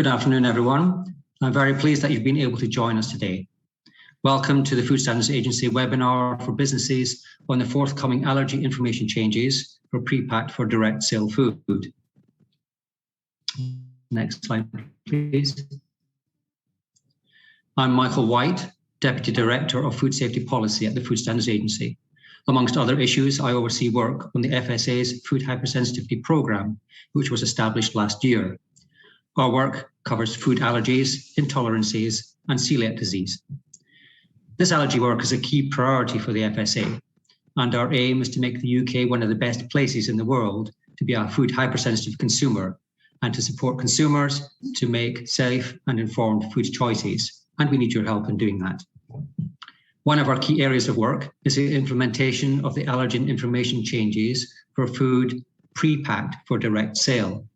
Good afternoon, everyone. I'm very pleased that you've been able to join us today. Welcome to the Food Standards Agency webinar for businesses on the forthcoming allergy information changes for pre-packed for direct sale food. Next slide, please. I'm Michael White, Deputy Director of Food Safety Policy at the Food Standards Agency. Amongst other issues, I oversee work on the FSA's Food Hypersensitivity Programme, which was established last year. Our work covers food allergies, intolerances, and celiac disease. This allergy work is a key priority for the FSA, and our aim is to make the UK one of the best places in the world to be a food hypersensitive consumer and to support consumers to make safe and informed food choices. And we need your help in doing that. One of our key areas of work is the implementation of the allergen information changes for food pre-packed for direct sale.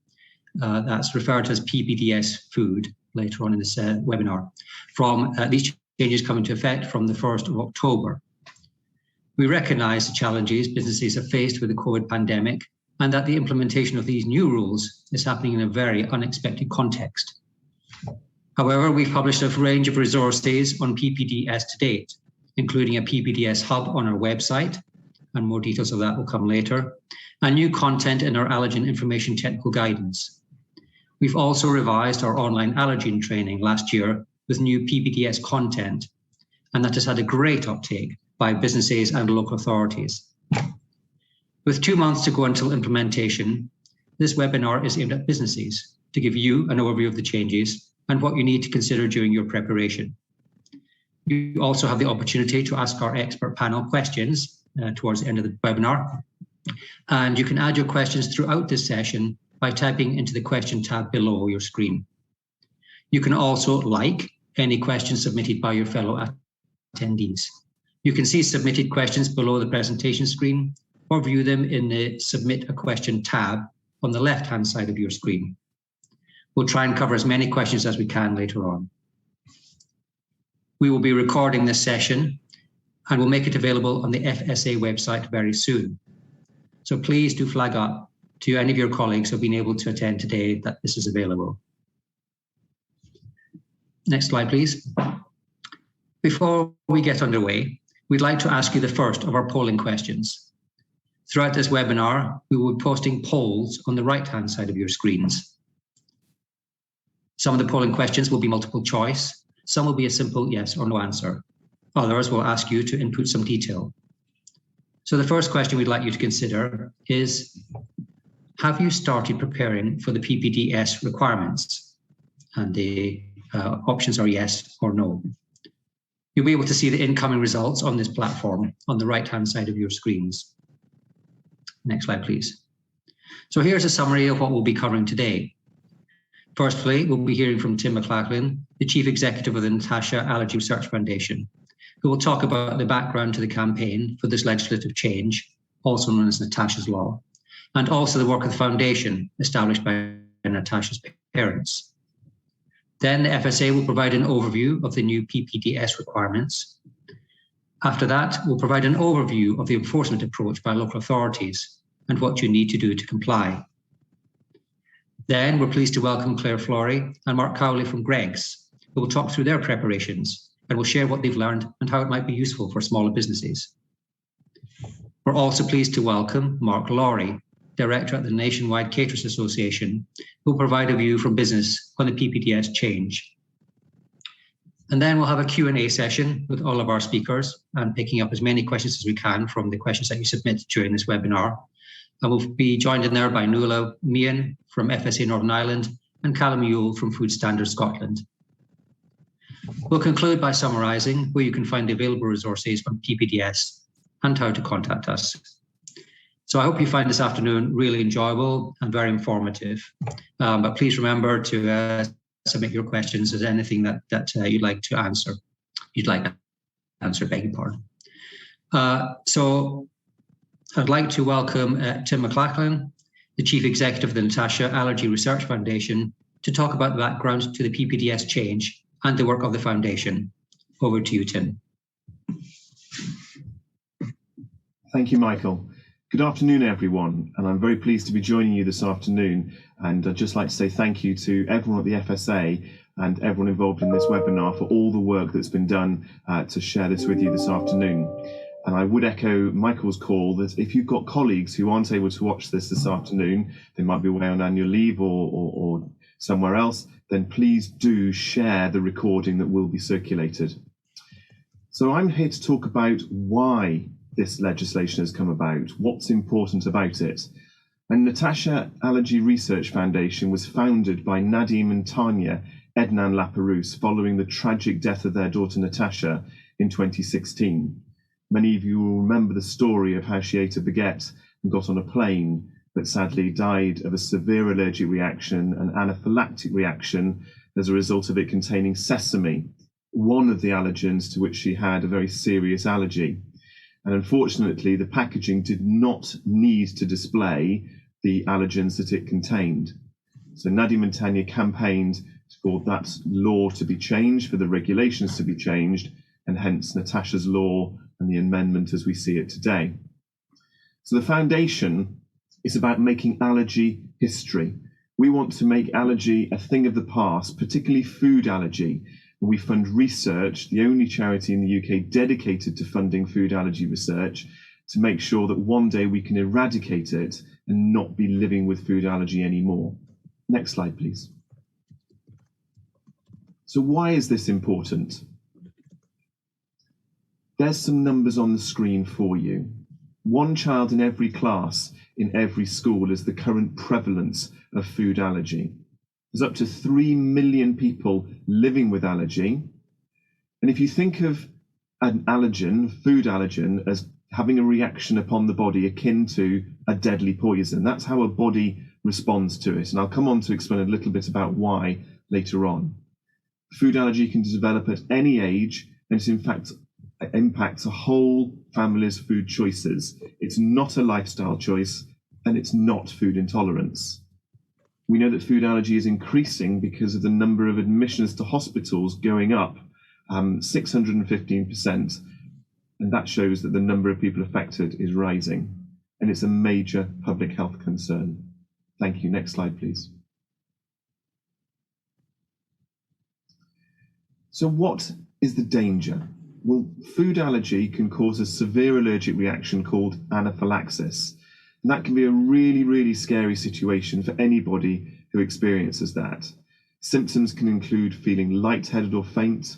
That's referred to as PPDS food later on in this webinar. These changes come into effect from the 1st of October. We recognise the challenges businesses have faced with the COVID pandemic and that the implementation of these new rules is happening in a very unexpected context. However, we've published a range of resources on PPDS to date, including a PPDS hub on our website, and more details of that will come later, and new content in our allergen information technical guidance. We've also revised our online allergen training last year with new PPDS content, and that has had a great uptake by businesses and local authorities. With 2 months to go until implementation, this webinar is aimed at businesses to give you an overview of the changes and what you need to consider during your preparation. You also have the opportunity to ask our expert panel questions towards the end of the webinar, and you can add your questions throughout this session by typing into the question tab below your screen. You can also like any questions submitted by your fellow attendees. You can see submitted questions below the presentation screen or view them in the Submit a Question tab on the left-hand side of your screen. We'll try and cover as many questions as we can later on. We will be recording this session and we'll make it available on the FSA website very soon. So please do flag up to any of your colleagues who have been able to attend today that this is available. Next slide, please. Before we get underway, we'd like to ask you the first of our polling questions. Throughout this webinar, we will be posting polls on the right-hand side of your screens. Some of the polling questions will be multiple choice. Some will be a simple yes or no answer. Others will ask you to input some detail. So the first question we'd like you to consider is, have you started preparing for the PPDS requirements? And the options are yes or no. You'll be able to see the incoming results on this platform on the right-hand side of your screens. Next slide, please. So here's a summary of what we'll be covering today. Firstly, we'll be hearing from Tim McLachlan, the Chief Executive of the Natasha Allergy Research Foundation, who will talk about the background to the campaign for this legislative change, also known as Natasha's Law, and also the work of the foundation established by Natasha's parents. Then the FSA will provide an overview of the new PPDS requirements. After that, we'll provide an overview of the enforcement approach by local authorities and what you need to do to comply. Then we're pleased to welcome Claire Flory and Mark Cowley from Greggs, who will talk through their preparations and will share what they've learned and how it might be useful for smaller businesses. We're also pleased to welcome Mark Lawrie, Director at the Nationwide Caterers Association, who will provide a view from business on the PPDS change. And then we'll have a Q&A session with all of our speakers and picking up as many questions as we can from the questions that you submit during this webinar. And we'll be joined in there by Nuala Meehan from FSA Northern Ireland and Callum Ewell from Food Standards Scotland. We'll conclude by summarising where you can find the available resources on PPDS and how to contact us. So I hope you find this afternoon really enjoyable and very informative. But please remember to submit your questions as anything that you'd like to answer. Beg your pardon. So I'd like to welcome Tim McLachlan, the Chief Executive of the Natasha Allergy Research Foundation, to talk about the background to the PPDS change and the work of the foundation. Over to you, Tim. Thank you, Michael. Good afternoon, everyone, and I'm very pleased to be joining you this afternoon. And I'd just like to say thank you to everyone at the FSA and everyone involved in this webinar for all the work that's been done to share this with you this afternoon. And I would echo Michael's call that if you've got colleagues who aren't able to watch this afternoon, they might be away on annual leave or somewhere else, then please do share the recording that will be circulated. So I'm here to talk about why this legislation has come about, what's important about it. And Natasha Allergy Research Foundation was founded by Nadim and Tanya Ednan-Laperouse following the tragic death of their daughter Natasha in 2016. Many of you will remember the story of how she ate a baguette and got on a plane, but sadly died of a severe allergic reaction, an anaphylactic reaction, as a result of it containing sesame, one of the allergens to which she had a very serious allergy. And unfortunately, the packaging did not need to display the allergens that it contained. So Nadim and Tanya campaigned for that law to be changed, for the regulations to be changed, and hence Natasha's law and the amendment as we see it today. So the foundation is about making allergy history. We want to make allergy a thing of the past, particularly food allergy. And we fund research, the only charity in the UK dedicated to funding food allergy research, to make sure that one day we can eradicate it and not be living with food allergy anymore. Next slide, please. So why is this important? There's some numbers on the screen for you. One child in every class in every school is the current prevalence of food allergy. There's up to 3 million people living with allergy. And if you think of an allergen, food allergen, as having a reaction upon the body akin to a deadly poison, that's how a body responds to it. And I'll come on to explain a little bit about why later on. Food allergy can develop at any age, and it in fact impacts a whole family's food choices. It's not a lifestyle choice, and it's not food intolerance. We know that food allergy is increasing because of the number of admissions to hospitals going up 615%, and that shows that the number of people affected is rising, and it's a major public health concern. Thank you. Next slide, please. So what is the danger? Well, food allergy can cause a severe allergic reaction called anaphylaxis. And that can be a really, really scary situation for anybody who experiences that. Symptoms can include feeling lightheaded or faint,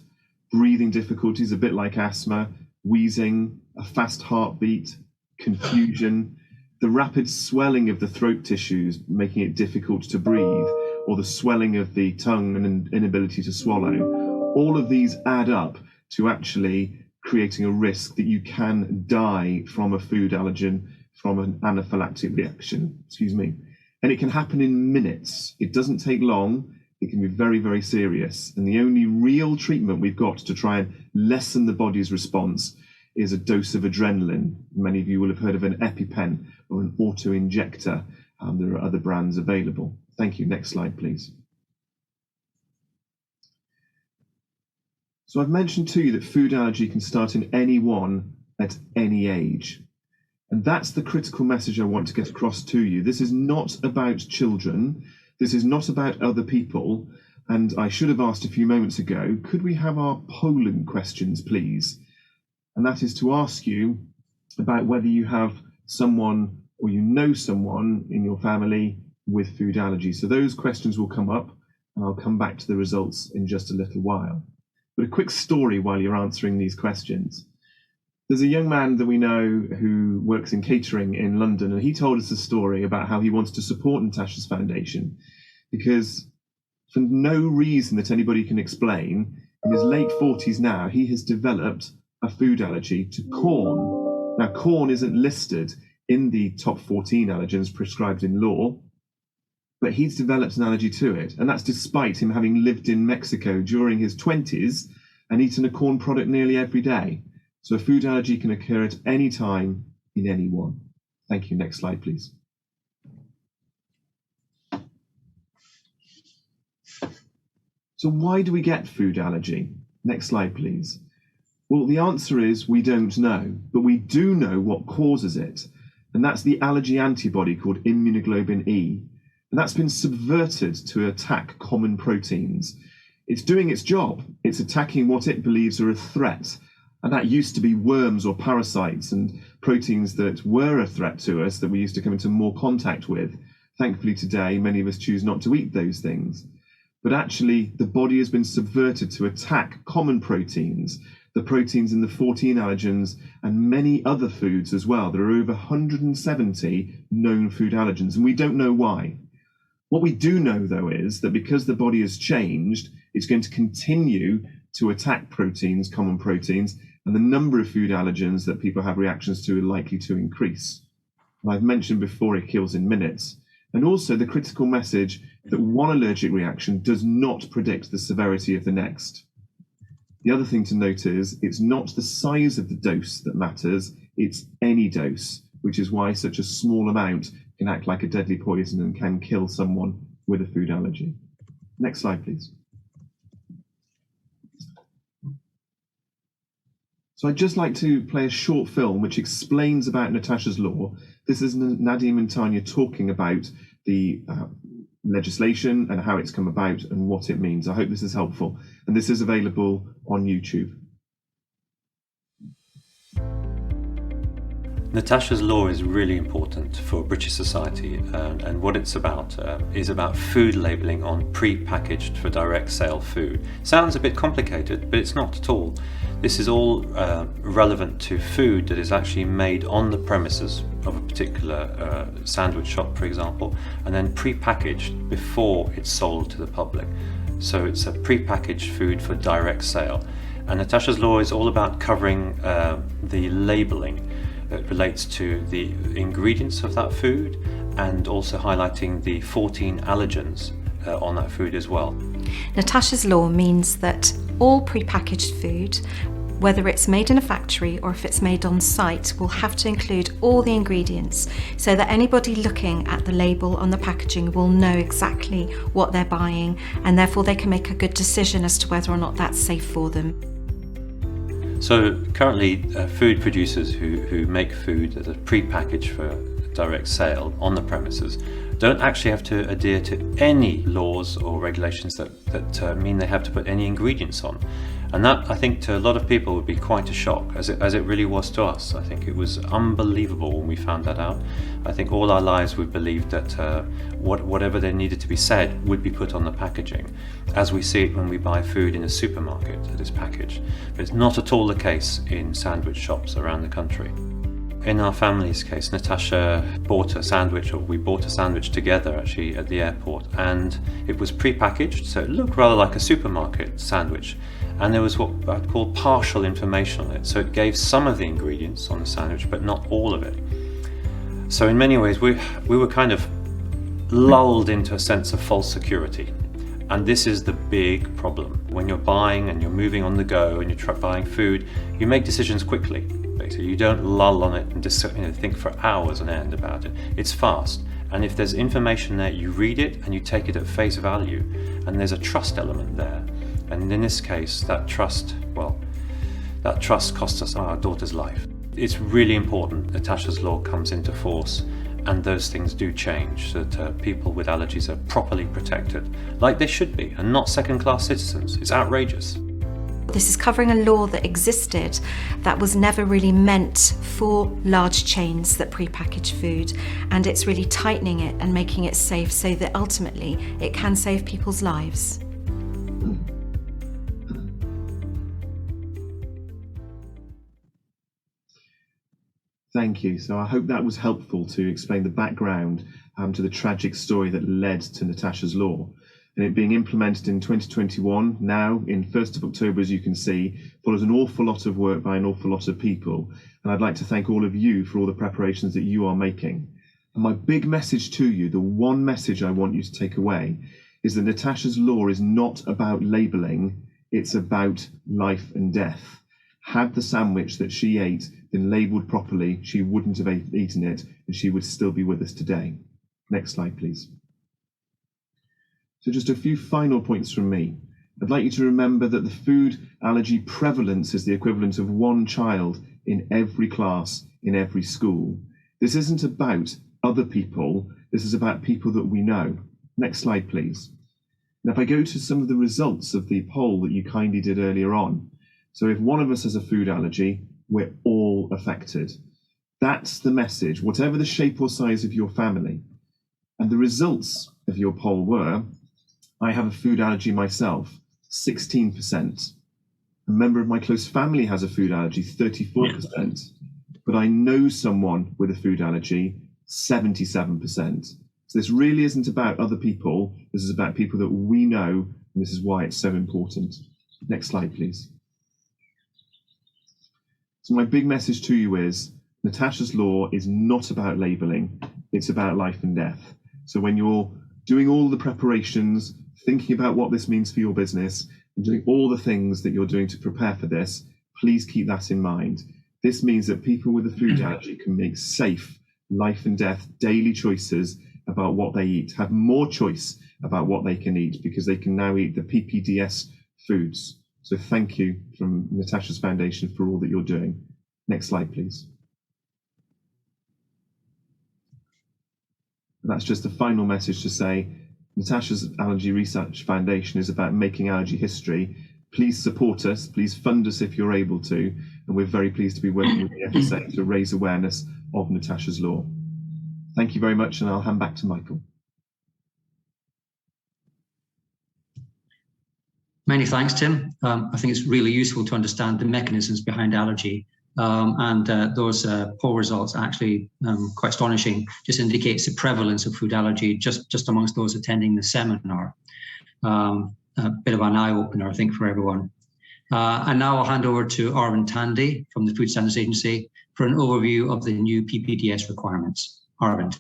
breathing difficulties, a bit like asthma, wheezing, a fast heartbeat, confusion, the rapid swelling of the throat tissues, making it difficult to breathe, or the swelling of the tongue and an inability to swallow. All of these add up to actually creating a risk that you can die from a food allergen, from an anaphylactic reaction, and it can happen in minutes. It doesn't take long. It can be very, very serious. And the only real treatment we've got to try and lessen the body's response is a dose of adrenaline. Many of you will have heard of an EpiPen or an auto-injector. There are other brands available. Thank you. Next slide, please. So I've mentioned to you that food allergy can start in anyone at any age. And that's the critical message I want to get across to you. This is not about children. This is not about other people. And I should have asked a few moments ago, could we have our polling questions, please? And that is to ask you about whether you have someone or you know someone in your family with food allergy. So those questions will come up, and I'll come back to the results in just a little while. But a quick story while you're answering these questions. There's a young man that we know who works in catering in London, and he told us a story about how he wants to support Natasha's foundation because, for no reason that anybody can explain, in his late 40s now, he has developed a food allergy to corn. Now, corn isn't listed in the top 14 allergens prescribed in law, but he's developed an allergy to it, and that's despite him having lived in Mexico during his 20s and eaten a corn product nearly every day. So a food allergy can occur at any time in anyone. Thank you. Next slide, please. So why do we get food allergy? Next slide, please. Well, the answer is we don't know, but we do know what causes it. and that's the allergy antibody called immunoglobulin E. And that's been subverted to attack common proteins. It's doing its job. It's attacking what it believes are a threat. And that used to be worms or parasites and proteins that were a threat to us that we used to come into more contact with. Thankfully today, many of us choose not to eat those things. But actually, the body has been subverted to attack common proteins, the proteins in the 14 allergens and many other foods as well. There are over 170 known food allergens, and we don't know why. What we do know, though, is that because the body has changed, it's going to continue to attack proteins, common proteins, and the number of food allergens that people have reactions to are likely to increase. And I've mentioned before it kills in minutes. And also the critical message that one allergic reaction does not predict the severity of the next. The other thing to note is it's not the size of the dose that matters, it's any dose, which is why such a small amount can act like a deadly poison and can kill someone with a food allergy. Next slide, please. So I'd just like to play a short film which explains about Natasha's law. This is Nadim and Tanya talking about the legislation and how it's come about and what it means. I hope this is helpful. And this is available on YouTube. Natasha's law is really important for British society, and what it's about is about food labelling on pre-packaged for direct sale food. Sounds a bit complicated, but it's not at all. This is all relevant to food that is actually made on the premises of a particular sandwich shop, for example, and then pre-packaged before it's sold to the public. So it's a pre-packaged food for direct sale. And Natasha's law is all about covering the labelling that relates to the ingredients of that food and also highlighting the 14 allergens on that food as well. Natasha's law means that all prepackaged food, whether it's made in a factory or if it's made on site, will have to include all the ingredients so that anybody looking at the label on the packaging will know exactly what they're buying, and therefore they can make a good decision as to whether or not that's safe for them. So currently food producers who make food that are pre-packaged for direct sale on the premises don't actually have to adhere to any laws or regulations that mean they have to put any ingredients on. And that, I think, to a lot of people would be quite a shock, as it really was to us. I think it was unbelievable when we found that out. I think all our lives we've believed that whatever there needed to be said would be put on the packaging, as we see it when we buy food in a supermarket that is packaged. But it's not at all the case in sandwich shops around the country. In our family's case, Natasha bought a sandwich, or we bought a sandwich together actually at the airport, and it was pre-packaged, so it looked rather like a supermarket sandwich. And there was what I'd call partial information on it, so it gave some of the ingredients on the sandwich, but not all of it. So in many ways, we were kind of lulled into a sense of false security. And this is the big problem. When you're buying and you're moving on the go and you're buying food, you make decisions quickly. Basically, you don't lull on it and just think for hours on end about it. It's fast. And if there's information there, you read it and you take it at face value. And there's a trust element there. And in this case, that trust cost us our daughter's life. It's really important Natasha's law comes into force and those things do change so that people with allergies are properly protected, like they should be, and not second-class citizens. It's outrageous. This is covering a law that existed that was never really meant for large chains that pre-package food, and it's really tightening it and making it safe so that ultimately it can save people's lives. Thank you. So I hope that was helpful to explain the background to the tragic story that led to Natasha's law. And it being implemented in 2021, now in 1st of October, as you can see, follows an awful lot of work by an awful lot of people. And I'd like to thank all of you for all the preparations that you are making. And my big message to you, the one message I want you to take away, is that Natasha's law is not about labelling, it's about life and death. Had the sandwich that she ate been labelled properly, she wouldn't have eaten it and she would still be with us today. Next slide, please. So just a few final points from me. I'd like you to remember that the food allergy prevalence is the equivalent of one child in every class, in every school. This isn't about other people. This is about people that we know. Next slide, please. Now, if I go to some of the results of the poll that you kindly did earlier on. So if one of us has a food allergy, we're all affected. That's the message, whatever the shape or size of your family. And the results of your poll were, I have a food allergy myself, 16%. A member of my close family has a food allergy, 34%. But I know someone with a food allergy, 77%. So this really isn't about other people. This is about people that we know, and this is why it's so important. Next slide, please. So my big message to you is, Natasha's Law is not about labelling, it's about life and death. So when you're doing all the preparations, thinking about what this means for your business, and doing all the things that you're doing to prepare for this, please keep that in mind. This means that people with a food allergy can make safe life and death daily choices about what they eat, have more choice about what they can eat, because they can now eat the PPDS foods. So thank you from Natasha's Foundation for all that you're doing. Next slide, please. And that's just a final message to say, Natasha's Allergy Research Foundation is about making allergy history. Please support us, please fund us if you're able to, and we're very pleased to be working with the FSA to raise awareness of Natasha's Law. Thank you very much, and I'll hand back to Michael. Many thanks, Tim. I think it's really useful to understand the mechanisms behind allergy. Those poll results are actually quite astonishing. Just indicates the prevalence of food allergy just amongst those attending the seminar. A bit of an eye-opener, I think, for everyone. And now I'll hand over to Arvind Thandi from the Food Standards Agency for an overview of the new PPDS requirements. Arvind.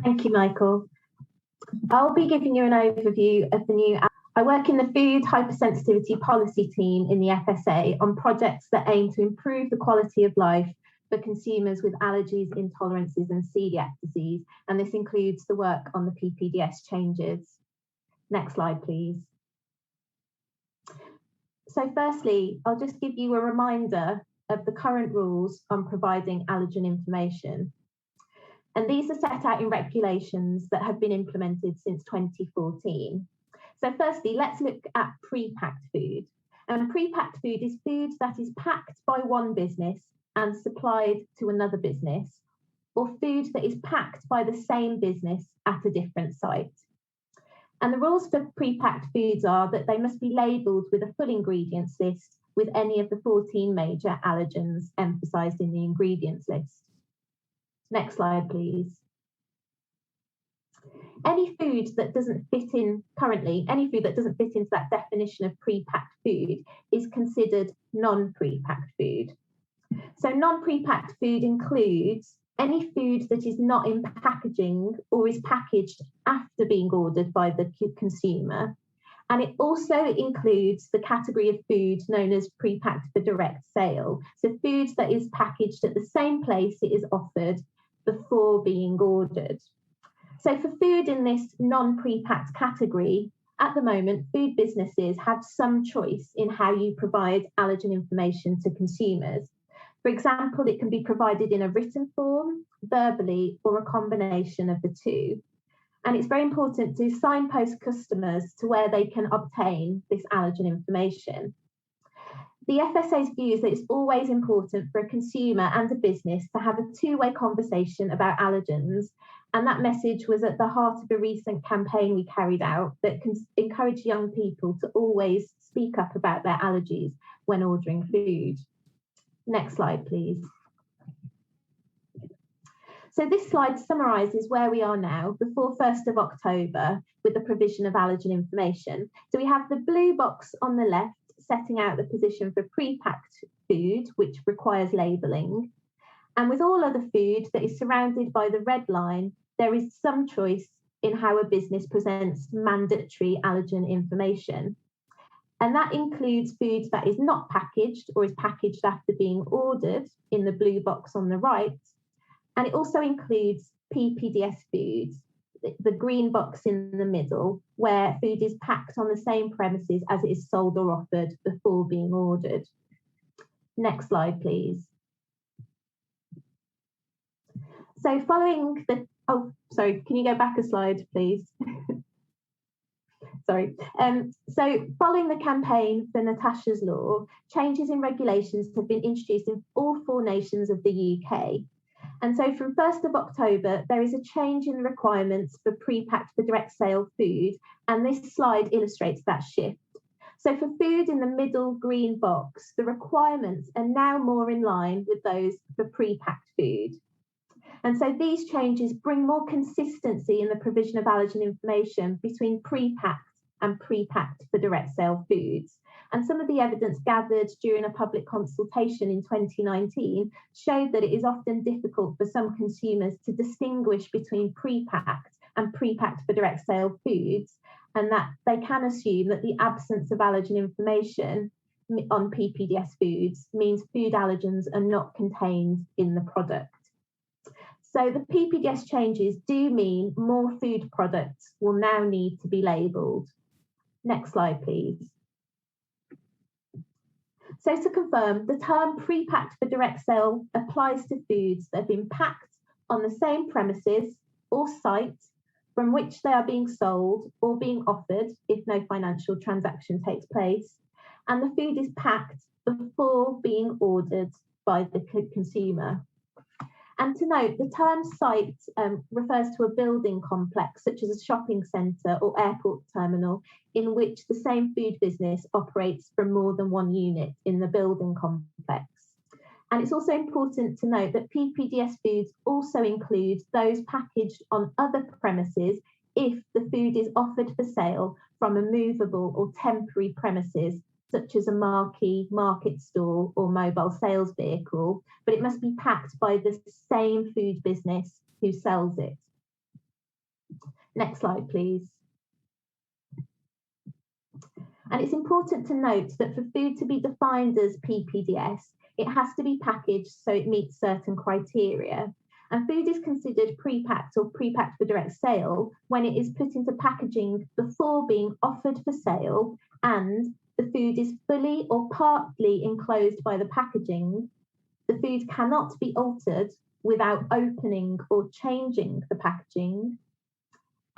Thank you, Michael. I'll be giving you an overview of the new. I work in the Food Hypersensitivity Policy team in the FSA on projects that aim to improve the quality of life for consumers with allergies, intolerances and celiac disease, and this includes the work on the PPDS changes. Next slide, please. So firstly, I'll just give you a reminder of the current rules on providing allergen information. And these are set out in regulations that have been implemented since 2014. So firstly, let's look at pre-packed food. And pre-packed food is food that is packed by one business and supplied to another business, or food that is packed by the same business at a different site. And the rules for pre-packed foods are that they must be labelled with a full ingredients list with any of the 14 major allergens emphasised in the ingredients list. Next slide, please. Any food that doesn't fit in currently, any food that doesn't fit into that definition of pre-packed food is considered non-pre-packed food. So non-pre-packed food includes any food that is not in packaging or is packaged after being ordered by the consumer. And it also includes the category of food known as pre-packed for direct sale. So food that is packaged at the same place it is offered before being ordered. So for food in this non-pre-packed category, at the moment, food businesses have some choice in how you provide allergen information to consumers. For example, it can be provided in a written form, verbally, or a combination of the two. And it's very important to signpost customers to where they can obtain this allergen information. The FSA's view is that it's always important for a consumer and a business to have a two-way conversation about allergens. And that message was at the heart of a recent campaign we carried out that can encourage young people to always speak up about their allergies when ordering food. Next slide, please. So this slide summarises where we are now before 1st of October with the provision of allergen information. So we have the blue box on the left setting out the position for pre-packed food, which requires labelling. And with all other food that is surrounded by the red line, there is some choice in how a business presents mandatory allergen information. And that includes food that is not packaged or is packaged after being ordered in the blue box on the right. And it also includes PPDS foods, the green box in the middle, where food is packed on the same premises as it is sold or offered before being ordered. Next slide, please. So following the, oh, sorry, can you go back a slide, please? Sorry. So following the campaign for Natasha's Law, changes in regulations have been introduced in all 4 nations of the UK. And so from 1st of October, there is a change in the requirements for pre-packed for direct sale food. And this slide illustrates that shift. So for food in the middle green box, the requirements are now more in line with those for pre-packed food. And so these changes bring more consistency in the provision of allergen information between pre-packed and pre-packed for direct sale foods. And some of the evidence gathered during a public consultation in 2019 showed that it is often difficult for some consumers to distinguish between pre-packed and pre-packed for direct sale foods, and that they can assume that the absence of allergen information on PPDS foods means food allergens are not contained in the product. So the PPDS changes do mean more food products will now need to be labelled. Next slide, please. So to confirm, the term pre-packed for direct sale applies to foods that have been packed on the same premises or site from which they are being sold or being offered if no financial transaction takes place, and the food is packed before being ordered by the consumer. And to note, the term site refers to a building complex, such as a shopping centre or airport terminal, in which the same food business operates from more than one unit in the building complex. And it's also important to note that PPDS foods also include those packaged on other premises if the food is offered for sale from a movable or temporary premises, such as a marquee, market stall or mobile sales vehicle, but it must be packed by the same food business who sells it. Next slide, please. And it's important to note that for food to be defined as PPDS, it has to be packaged so it meets certain criteria. And food is considered pre-packed or pre-packed for direct sale when it is put into packaging before being offered for sale and the food is fully or partly enclosed by the packaging. The food cannot be altered without opening or changing the packaging.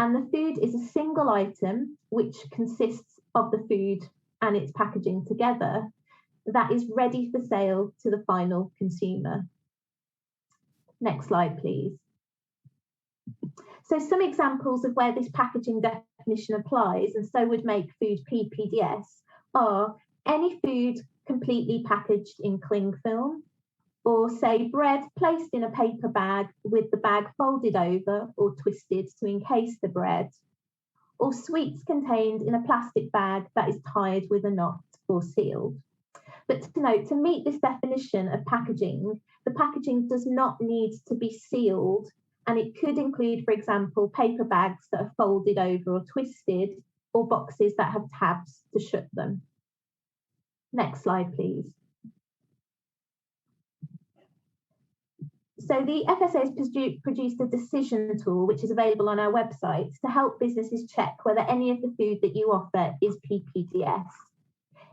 And the food is a single item which consists of the food and its packaging together that is ready for sale to the final consumer. Next slide, please. So some examples of where this packaging definition applies and so would make food PPDS are any food completely packaged in cling film, or say bread placed in a paper bag with the bag folded over or twisted to encase the bread, or sweets contained in a plastic bag that is tied with a knot or sealed. But to note, to meet this definition of packaging, the packaging does not need to be sealed, and it could include, for example, paper bags that are folded over or twisted, or boxes that have tabs to shut them. Next slide, please. So the FSA has produced a decision tool, which is available on our website, to help businesses check whether any of the food that you offer is PPDS.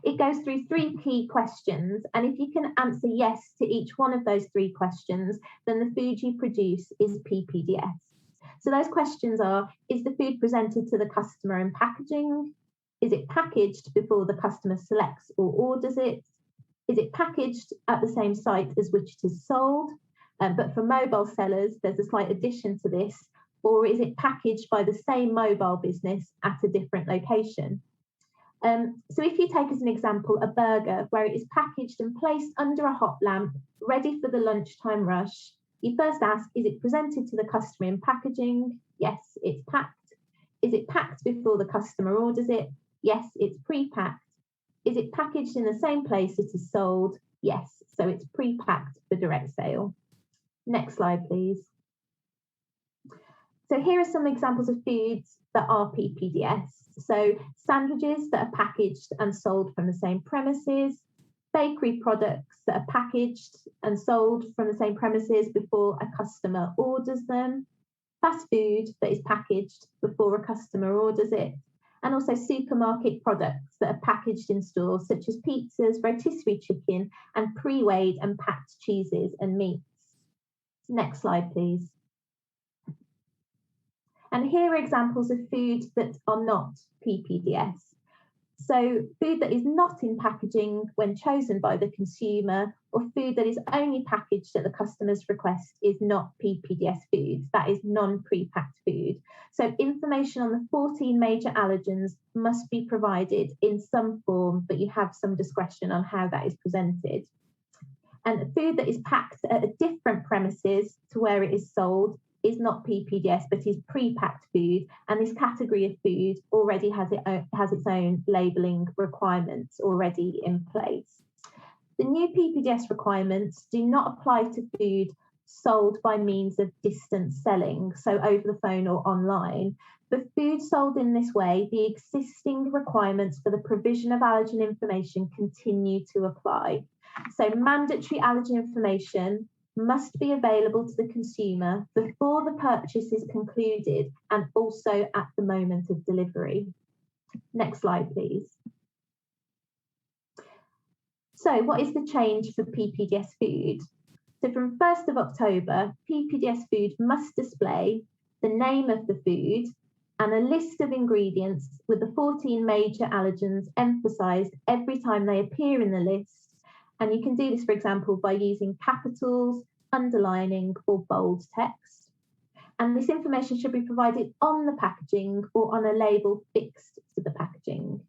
It goes through 3 key questions, and if you can answer yes to each one of those 3 questions, then the food you produce is PPDS. So those questions are, is the food presented to the customer in packaging? Is it packaged before the customer selects or orders it? Is it packaged at the same site as which it is sold? But for mobile sellers, there's a slight addition to this, or is it packaged by the same mobile business at a different location? So if you take as an example a burger where it is packaged and placed under a hot lamp, ready for the lunchtime rush, you first ask, is it presented to the customer in packaging? Yes, it's packed. Is it packed before the customer orders it? Yes, it's pre-packed. Is it packaged in the same place it is sold? Yes, so it's pre-packed for direct sale. Next slide, please. So here are some examples of foods that are PPDS. So sandwiches that are packaged and sold from the same premises, bakery products that are packaged and sold from the same premises before a customer orders them, fast food that is packaged before a customer orders it, and also supermarket products that are packaged in stores such as pizzas, rotisserie chicken, and pre-weighed and packed cheeses and meats. Next slide, please. And here are examples of food that are not PPDS. So food that is not in packaging when chosen by the consumer, or food that is only packaged at the customer's request, is not PPDS foods. That is non-pre-packed food. So information on the 14 major allergens must be provided in some form, but you have some discretion on how that is presented. And food that is packed at a different premises to where it is sold is not PPDS, but is pre-packed food, and this category of food already has its own labelling requirements already in place. The new PPDS requirements do not apply to food sold by means of distance selling, so over the phone or online. For food sold in this way, the existing requirements for the provision of allergen information continue to apply. So mandatory allergen information must be available to the consumer before the purchase is concluded and also at the moment of delivery. Next slide, please. So what is the change for PPDS food? So from 1st of October, PPDS food must display the name of the food and a list of ingredients with the 14 major allergens emphasised every time they appear in the list. And you can do this, for example, by using capitals, underlining, or bold text. And this information should be provided on the packaging or on a label fixed to the packaging.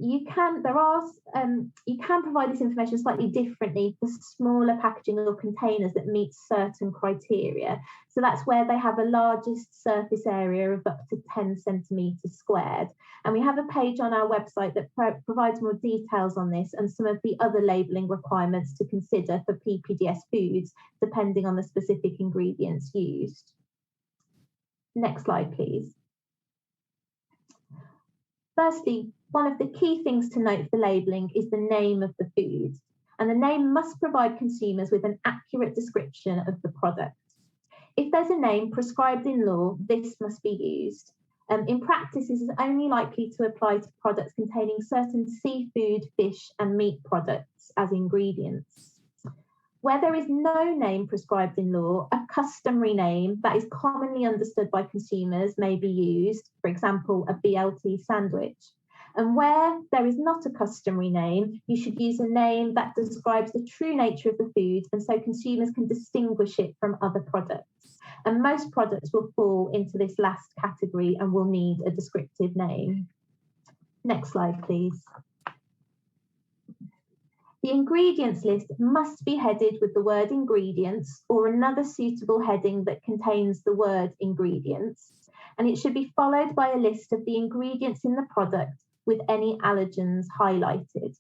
You can provide this information slightly differently for smaller packaging or containers that meet certain criteria. So that's where they have a largest surface area of up to 10 centimetres squared. And we have a page on our website that provides more details on this and some of the other labelling requirements to consider for PPDS foods, depending on the specific ingredients used. Next slide, please. Firstly, one of the key things to note for labelling is the name of the food, and the name must provide consumers with an accurate description of the product. If there's a name prescribed in law, this must be used. In practice, this is only likely to apply to products containing certain seafood, fish and meat products as ingredients. Where there is no name prescribed in law, a customary name that is commonly understood by consumers may be used, for example, a BLT sandwich. And where there is not a customary name, you should use a name that describes the true nature of the food and so consumers can distinguish it from other products. And most products will fall into this last category and will need a descriptive name. Next slide, please. The ingredients list must be headed with the word ingredients or another suitable heading that contains the word ingredients. And it should be followed by a list of the ingredients in the product with any allergens highlighted.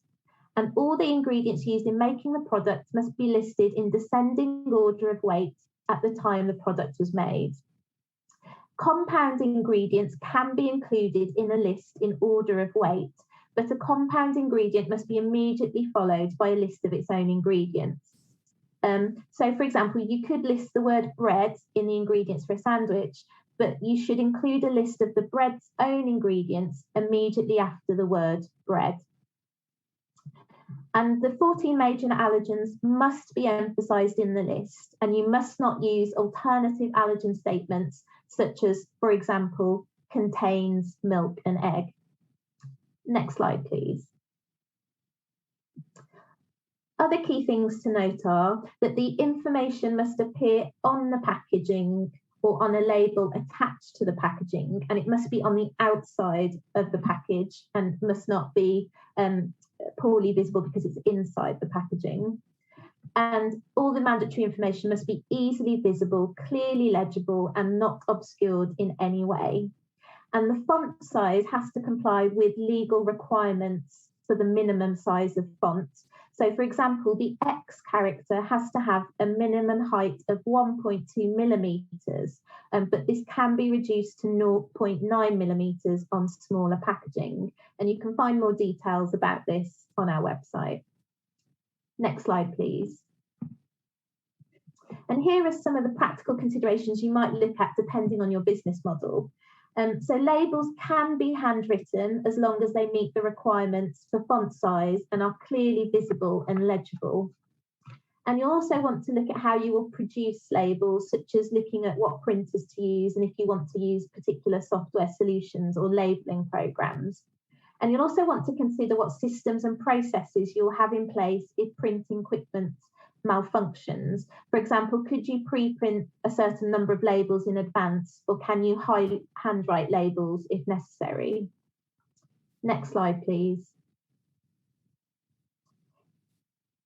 And all the ingredients used in making the product must be listed in descending order of weight at the time the product was made. Compound ingredients can be included in a list in order of weight, but a compound ingredient must be immediately followed by a list of its own ingredients. So, for example, you could list the word bread in the ingredients for a sandwich, but you should include a list of the bread's own ingredients immediately after the word bread. And the 14 major allergens must be emphasised in the list, and you must not use alternative allergen statements such as, for example, contains milk and egg. Next slide, please. Other key things to note are that the information must appear on the packaging or on a label attached to the packaging, and it must be on the outside of the package and must not be poorly visible because it's inside the packaging. And all the mandatory information must be easily visible, clearly legible, and not obscured in any way. And the font size has to comply with legal requirements for the minimum size of font. So, for example, the X character has to have a minimum height of 1.2 millimetres, but this can be reduced to 0.9 millimetres on smaller packaging. And you can find more details about this on our website. Next slide, please. And here are some of the practical considerations you might look at depending on your business model. So labels can be handwritten as long as they meet the requirements for font size and are clearly visible and legible. And you also want to look at how you will produce labels, such as looking at what printers to use and if you want to use particular software solutions or labelling programs. And you'll also want to consider what systems and processes you'll have in place if printing equipment malfunctions. For example, could you pre-print a certain number of labels in advance, or can you handwrite labels if necessary? Next slide, please.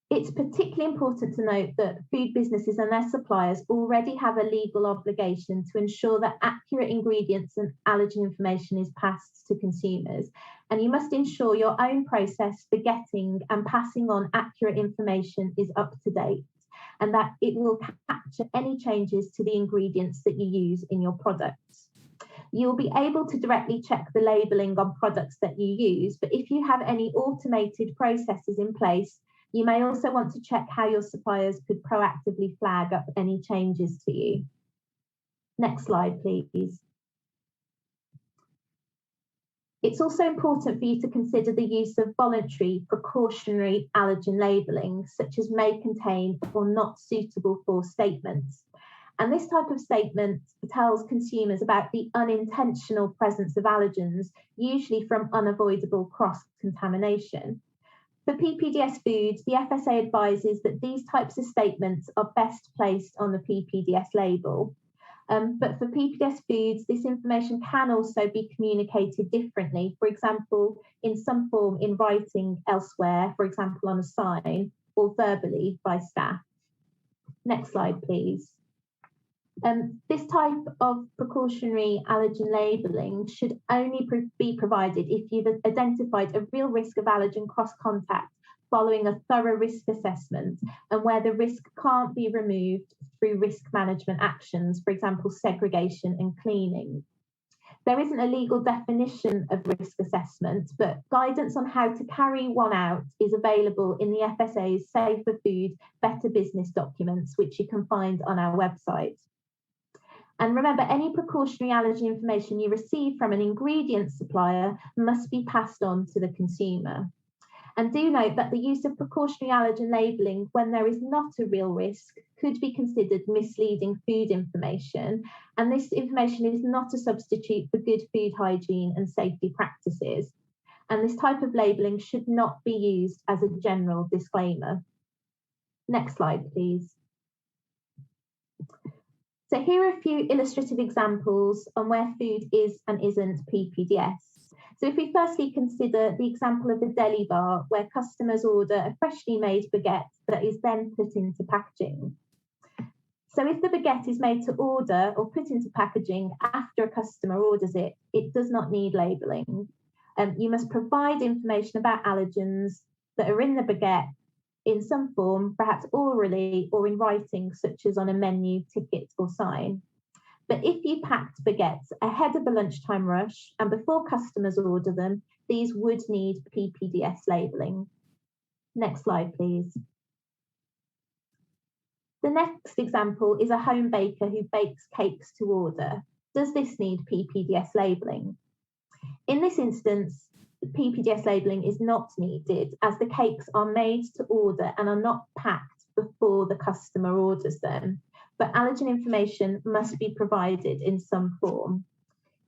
It's particularly important to note that food businesses and their suppliers already have a legal obligation to ensure that accurate ingredients and allergen information is passed to consumers. And you must ensure your own process for getting and passing on accurate information is up to date, and that it will capture any changes to the ingredients that you use in your products. You'll be able to directly check the labelling on products that you use, but if you have any automated processes in place, you may also want to check how your suppliers could proactively flag up any changes to you. Next slide, please. It's also important for you to consider the use of voluntary precautionary allergen labelling, such as may contain or not suitable for statements. And this type of statement tells consumers about the unintentional presence of allergens, usually from unavoidable cross-contamination. For PPDS foods, the FSA advises that these types of statements are best placed on the PPDS label. But for PPDS foods, this information can also be communicated differently, for example, in some form in writing elsewhere, for example, on a sign, or verbally by staff. Next slide, please. This type of precautionary allergen labelling should only be provided if you've identified a real risk of allergen cross-contact following a thorough risk assessment, and where the risk can't be removed through risk management actions, for example, segregation and cleaning. There isn't a legal definition of risk assessment, but guidance on how to carry one out is available in the FSA's Safer Food, Better Business documents, which you can find on our website. And remember, any precautionary allergy information you receive from an ingredient supplier must be passed on to the consumer. And do note that the use of precautionary allergen labelling when there is not a real risk could be considered misleading food information. And this information is not a substitute for good food hygiene and safety practices. And this type of labelling should not be used as a general disclaimer. Next slide, please. So here are a few illustrative examples on where food is and isn't PPDS. So if we firstly consider the example of the deli bar, where customers order a freshly made baguette that is then put into packaging. So if the baguette is made to order or put into packaging after a customer orders it, it does not need labelling. You must provide information about allergens that are in the baguette in some form, perhaps orally or in writing, such as on a menu, ticket or sign. But if you packed baguettes ahead of a lunchtime rush and before customers order them, these would need PPDS labelling. Next slide, please. The next example is a home baker who bakes cakes to order. Does this need PPDS labelling? In this instance, PPDS labelling is not needed, as the cakes are made to order and are not packed before the customer orders them, but allergen information must be provided in some form.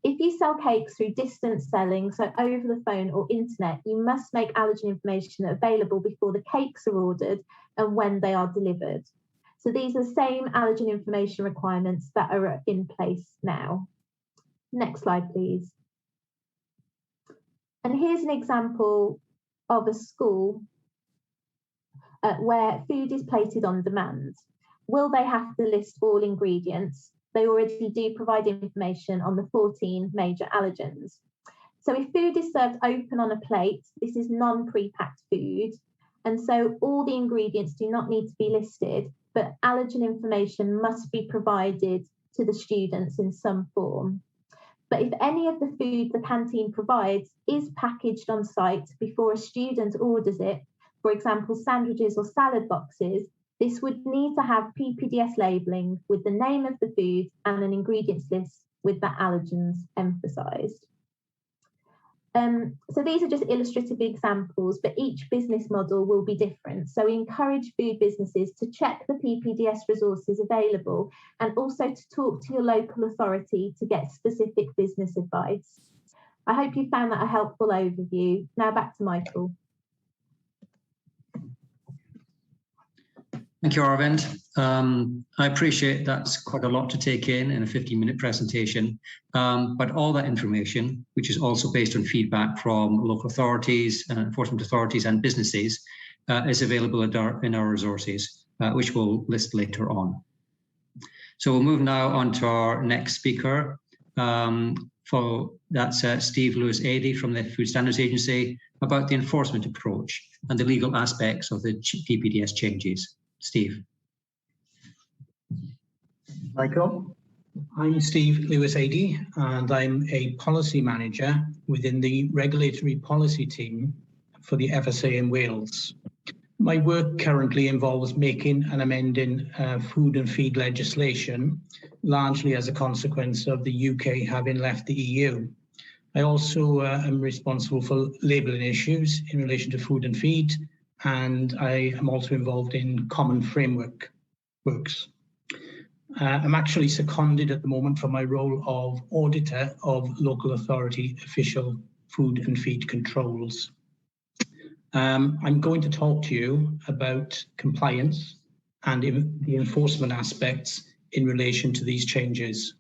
If you sell cakes through distance selling, so over the phone or internet, you must make allergen information available before the cakes are ordered and when they are delivered. So these are the same allergen information requirements that are in place now. Next slide, please. And here's an example of a school where food is plated on demand. Will they have to list all ingredients? They already do provide information on the 14 major allergens. So if food is served open on a plate, this is non-pre-packed food. And so all the ingredients do not need to be listed, but allergen information must be provided to the students in some form. But if any of the food the canteen provides is packaged on site before a student orders it, for example, sandwiches or salad boxes, this would need to have PPDS labelling with the name of the food and an ingredients list with the allergens emphasised. So these are just illustrative examples, but each business model will be different. So we encourage food businesses to check the PPDS resources available and also to talk to your local authority to get specific business advice. I hope you found that a helpful overview. Now back to Michael. Thank you, Arvind. I appreciate that's quite a lot to take in a 15-minute presentation, but all that information, which is also based on feedback from local authorities, enforcement authorities and businesses, is available in our resources, which we'll list later on. So we'll move now on to our next speaker. That's Steve Lewis-Adey from the Food Standards Agency about the enforcement approach and the legal aspects of the PPDS changes. Steve. Michael, I'm Steve Lewis-Adey, and I'm a policy manager within the regulatory policy team for the FSA in Wales. My work currently involves making and amending food and feed legislation, largely as a consequence of the UK having left the EU. I also am responsible for labelling issues in relation to food and feed, and I am also involved in common framework works. I'm actually seconded at the moment for my role of auditor of local authority official food and feed controls. I'm going to talk to you about compliance and the enforcement aspects in relation to these changes.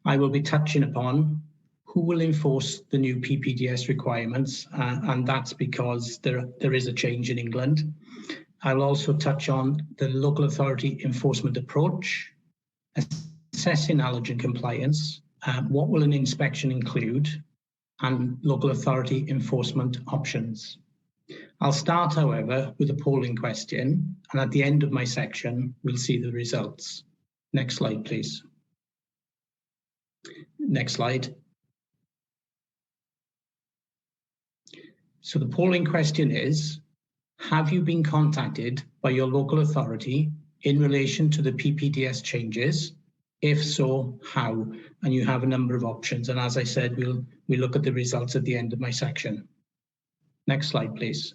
I will be touching upon who will enforce the new PPDS requirements, and that's because there is a change in England. I'll also touch on the local authority enforcement approach, assessing allergen compliance, what will an inspection include, and local authority enforcement options. I'll start, however, with a polling question, and at the end of my section, we'll see the results. Next slide, please. Next slide. So the polling question is, have you been contacted by your local authority in relation to the PPDS changes? If so, how? And you have a number of options. And as I said, we'll look at the results at the end of my section. Next slide, please.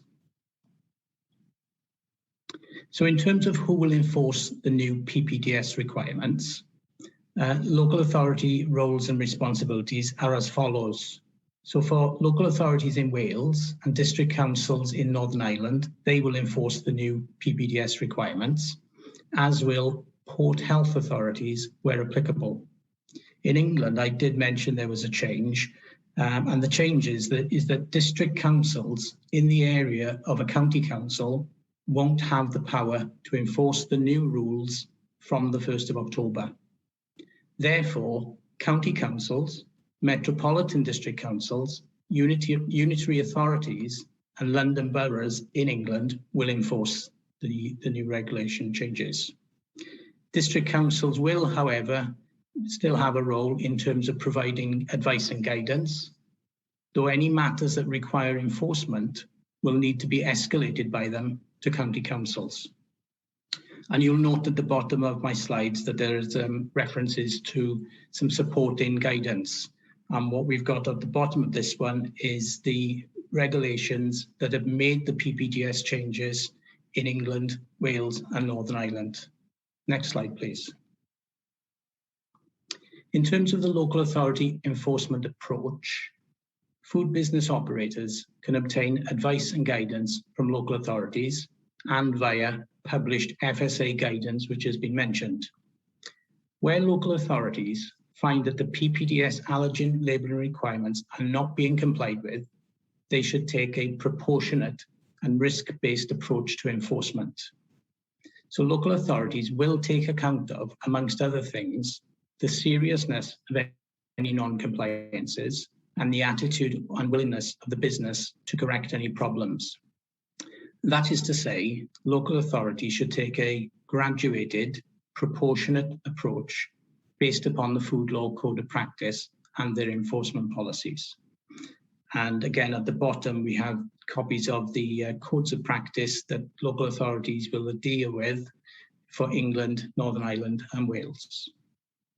So in terms of who will enforce the new PPDS requirements, local authority roles and responsibilities are as follows. So for local authorities in Wales and district councils in Northern Ireland, they will enforce the new PPDS requirements, as will port health authorities where applicable. In England, I did mention there was a change, and the change is that district councils in the area of a county council won't have the power to enforce the new rules from the 1st of October. Therefore, county councils, metropolitan district councils, unitary authorities and London boroughs in England will enforce the new regulation changes. District councils will, however, still have a role in terms of providing advice and guidance, though any matters that require enforcement will need to be escalated by them to county councils. And you'll note at the bottom of my slides that there's references to some supporting guidance. And what we've got at the bottom of this one is the regulations that have made the PPDS changes in England, Wales and Northern Ireland. Next slide, please. In terms of the local authority enforcement approach, food business operators can obtain advice and guidance from local authorities and via published FSA guidance, which has been mentioned. Where local authorities find that the PPDS allergen labelling requirements are not being complied with, they should take a proportionate and risk-based approach to enforcement. So local authorities will take account of, amongst other things, the seriousness of any non-compliances and the attitude and willingness of the business to correct any problems. That is to say, local authorities should take a graduated, proportionate approach based upon the Food Law Code of Practice and their enforcement policies. And again, at the bottom, we have copies of the codes of practice that local authorities will deal with for England, Northern Ireland and Wales.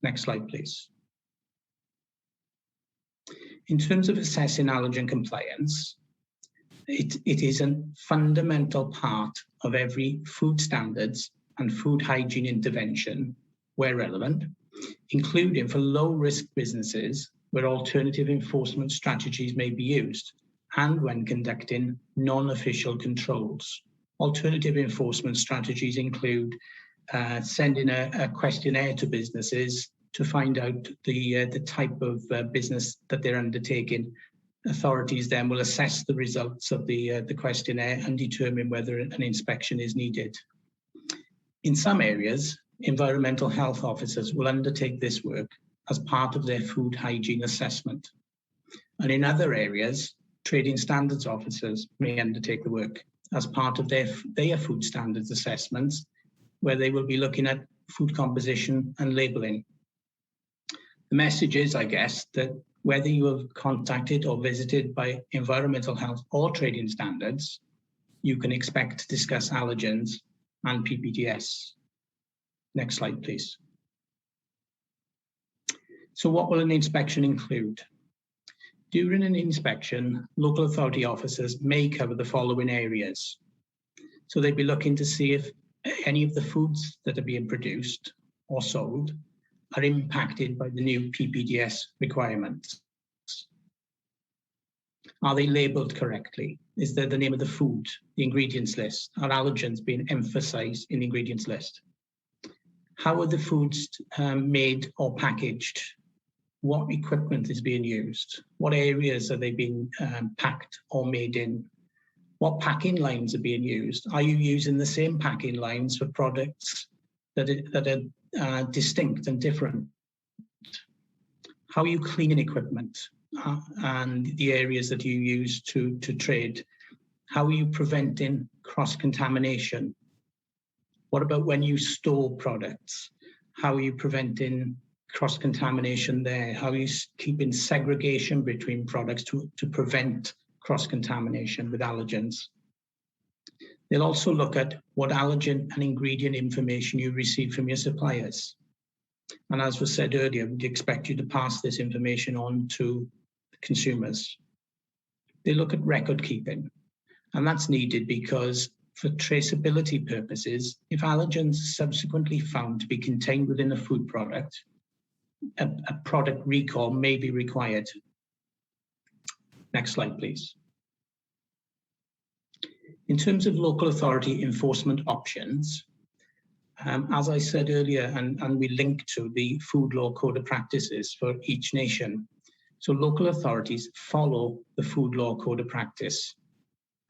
Next slide, please. in terms of assessing allergen compliance, it is a fundamental part of every food standards and food hygiene intervention where relevant, including for low-risk businesses where alternative enforcement strategies may be used, and when conducting non-official controls. Alternative enforcement strategies include sending a questionnaire to businesses to find out the type of business that they're undertaking. Authorities then will assess the results of the questionnaire and determine whether an inspection is needed. In some areas, environmental health officers will undertake this work as part of their food hygiene assessment. And in other areas, trading standards officers may undertake the work as part of their food standards assessments, where they will be looking at food composition and labelling. The message is, I guess, that whether you have contacted or visited by environmental health or trading standards, you can expect to discuss allergens and PPDS. Next slide, please. So what will an inspection include? During an inspection, local authority officers may cover the following areas. So they'd be looking to see if any of the foods that are being produced or sold are impacted by the new PPDS requirements. Are they labelled correctly? Is there the name of the food, the ingredients list? Are allergens being emphasised in the ingredients list? How are the foods made or packaged? What equipment is being used? What areas are they being packed or made in? What packing lines are being used? Are you using the same packing lines for products that are distinct and different? How are you cleaning equipment and the areas that you use to trade? How are you preventing cross-contamination? What about when you store products? How are you preventing cross-contamination there? How are you keeping segregation between products to prevent cross-contamination with allergens? They'll also look at what allergen and ingredient information you receive from your suppliers. And as was said earlier, we'd expect you to pass this information on to consumers. They look at record keeping, and that's needed because for traceability purposes, if allergens are subsequently found to be contained within a food product, a product recall may be required. Next slide, please. In terms of local authority enforcement options, as I said earlier, and we link to the food law code of practices for each nation. So local authorities follow the food law code of practice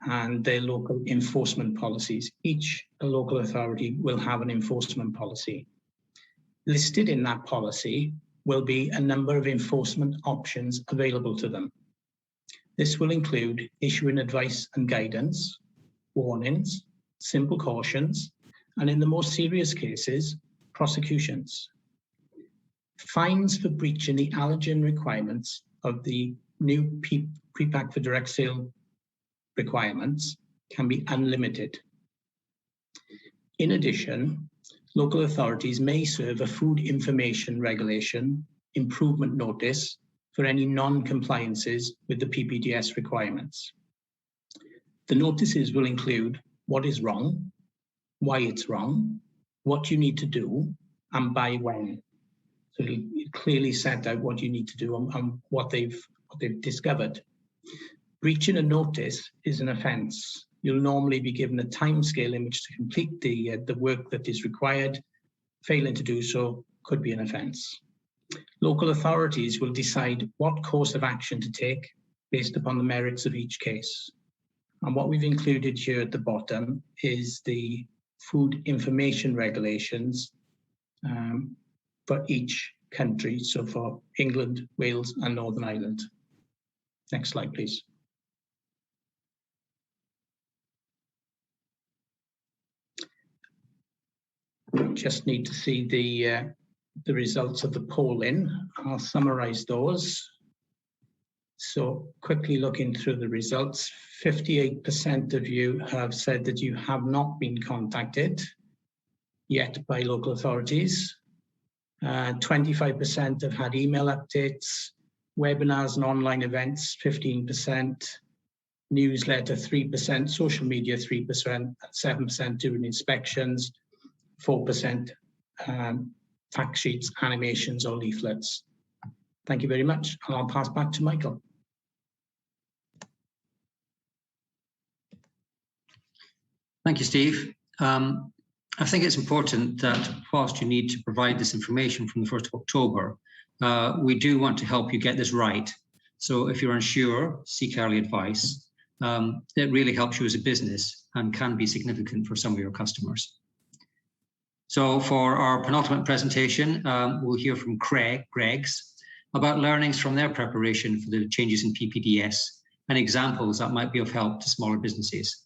and their local enforcement policies. Each local authority will have an enforcement policy. Listed in that policy will be a number of enforcement options available to them. This will include issuing advice and guidance, warnings, simple cautions, and in the more serious cases, prosecutions. Fines for breaching the allergen requirements of the new pre-packed for direct sale requirements can be unlimited. In addition, local authorities may serve a food information regulation improvement notice for any non-compliances with the PPDS requirements. The notices will include what is wrong, why it's wrong, what you need to do, and by when. So it clearly set out what you need to do and what they've discovered. Breaching a notice is an offence. You'll normally be given a timescale in which to complete the work that is required. Failing to do so could be an offence. Local authorities will decide what course of action to take based upon the merits of each case. And what we've included here at the bottom is the food information regulations for each country, so for England, Wales, and Northern Ireland. Next slide, please. Just need to see the results of the polling. I'll summarise those. So quickly looking through the results, 58% of you have said that you have not been contacted yet by local authorities. 25% have had email updates, webinars and online events 15%, newsletter 3%, social media 3%, 7% during inspections, 4% fact sheets, animations or leaflets. Thank you very much, and I'll pass back to Michael. Thank you, Steve. I think it's important that whilst you need to provide this information from the 1st of October, we do want to help you get this right. So if you're unsure, seek early advice. It really helps you as a business and can be significant for some of your customers. So for our penultimate presentation, we'll hear from Greggs about learnings from their preparation for the changes in PPDS and examples that might be of help to smaller businesses.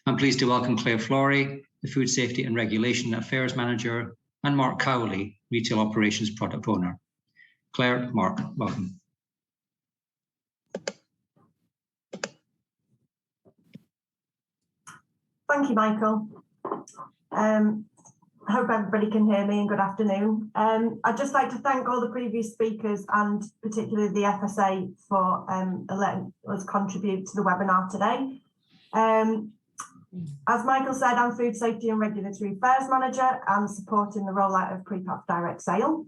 I'm pleased to welcome Claire Flory, the Food Safety and Regulation Affairs Manager, and Mark Cowley, Retail Operations Product Owner. Claire, Mark, welcome. Thank you, Michael. I hope everybody can hear me, and good afternoon. I'd just like to thank all the previous speakers and particularly the FSA for letting us contribute to the webinar today. As Michael said, I'm Food Safety and Regulatory Affairs Manager and supporting the rollout of prepacked direct sale.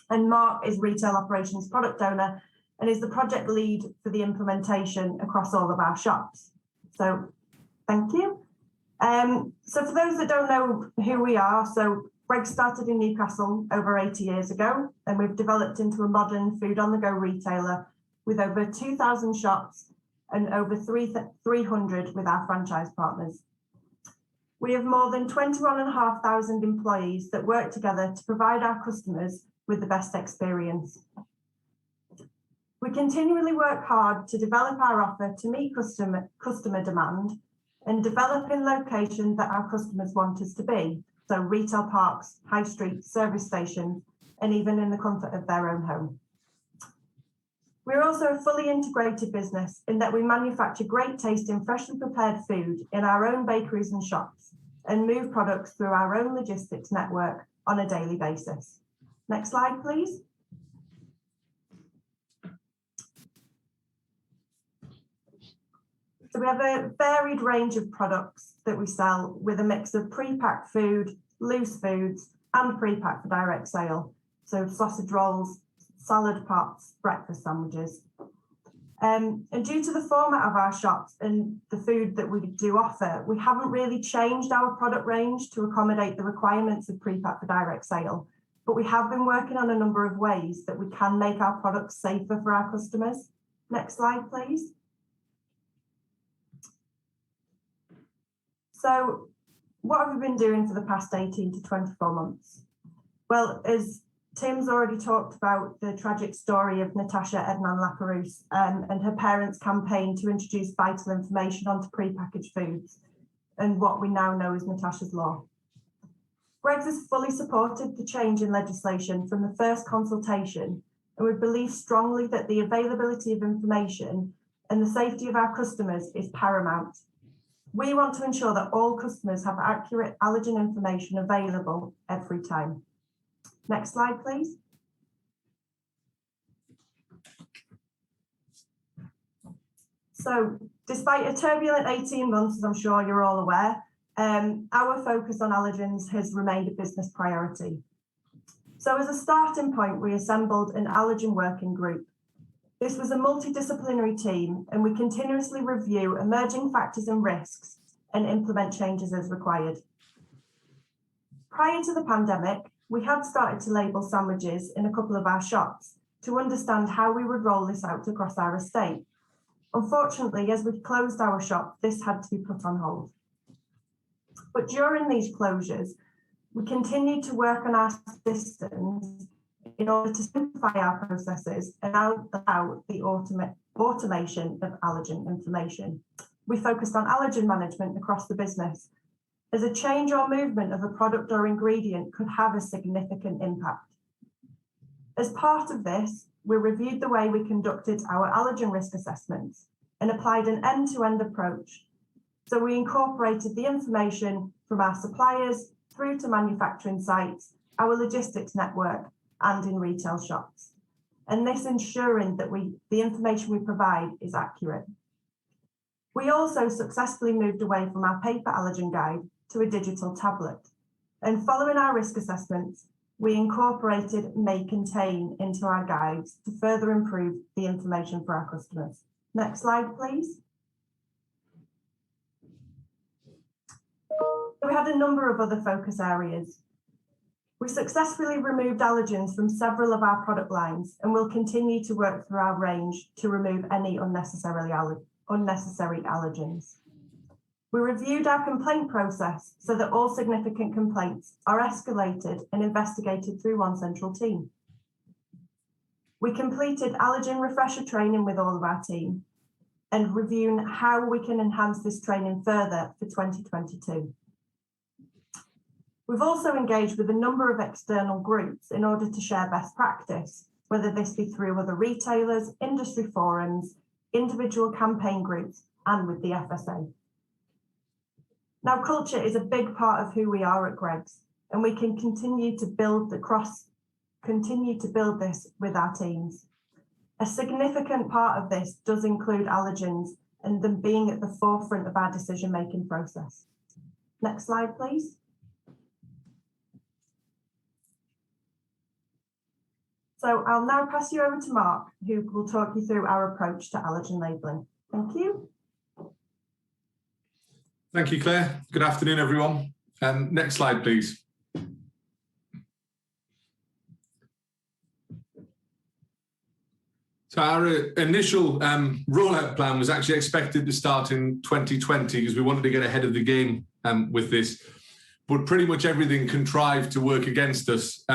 And Mark is Retail Operations Product Owner and is the project lead for the implementation across all of our shops. So thank you. So for those that don't know who we are, so Greg started in Newcastle over 80 years ago, and we've developed into a modern food on the go retailer with over 2,000 shops and over 300 with our franchise partners. We have more than 21,500 employees that work together to provide our customers with the best experience. We continually work hard to develop our offer to meet customer demand and develop in locations that our customers want us to be, so retail parks, high streets, service stations, and even in the comfort of their own home. We're also a fully integrated business in that we manufacture great tasting, freshly prepared food in our own bakeries and shops and move products through our own logistics network on a daily basis. Next slide, please. So we have a varied range of products that we sell with a mix of pre-packed food, loose foods, and pre-packed for direct sale. So sausage rolls, salad pots, breakfast sandwiches. And due to the format of our shops and the food that we do offer, we haven't really changed our product range to accommodate the requirements of pre-packed for direct sale. But we have been working on a number of ways that we can make our products safer for our customers. Next slide, please. So what have we been doing for the past 18 to 24 months? Well, as Tim's already talked about the tragic story of Natasha Ednan-Laperouse and her parents' campaign to introduce vital information onto prepackaged foods and what we now know as Natasha's Law. Greggs has fully supported the change in legislation from the first consultation, and we believe strongly that the availability of information and the safety of our customers is paramount. We want to ensure that all customers have accurate allergen information available every time. Next slide, please. So, despite a turbulent 18 months, as I'm sure you're all aware, our focus on allergens has remained a business priority. So, as a starting point, we assembled an allergen working group. This was a multidisciplinary team, and we continuously review emerging factors and risks and implement changes as required. Prior to the pandemic, we had started to label sandwiches in a couple of our shops to understand how we would roll this out across our estate. Unfortunately, as we closed our shop, this had to be put on hold. But during these closures, we continued to work on our systems in order to simplify our processes and allow the automation of allergen information. We focused on allergen management across the business, as a change or movement of a product or ingredient could have a significant impact. As part of this, we reviewed the way we conducted our allergen risk assessments and applied an end-to-end approach. So we incorporated the information from our suppliers through to manufacturing sites, our logistics network, and in retail shops. and this ensuring that the information we provide is accurate. We also successfully moved away from our paper allergen guide to a digital tablet. And following our risk assessments, we incorporated May Contain into our guides to further improve the information for our customers. Next slide, please. We had a number of other focus areas. We successfully removed allergens from several of our product lines and will continue to work through our range to remove any unnecessary allergens. We reviewed our complaint process so that all significant complaints are escalated and investigated through one central team. We completed allergen refresher training with all of our team and reviewing how we can enhance this training further for 2022. We've also engaged with a number of external groups in order to share best practice, whether this be through other retailers, industry forums, individual campaign groups, and with the FSA. Now, culture is a big part of who we are at Greggs, and we can continue to build this with our teams. A significant part of this does include allergens and them being at the forefront of our decision-making process. Next slide, please. So I'll now pass you over to Mark, who will talk you through our approach to allergen labelling. Thank you. Thank you, Claire. Good afternoon, everyone. Next slide, please. So our initial rollout plan was actually expected to start in 2020 because we wanted to get ahead of the game with this, but pretty much everything contrived to work against us.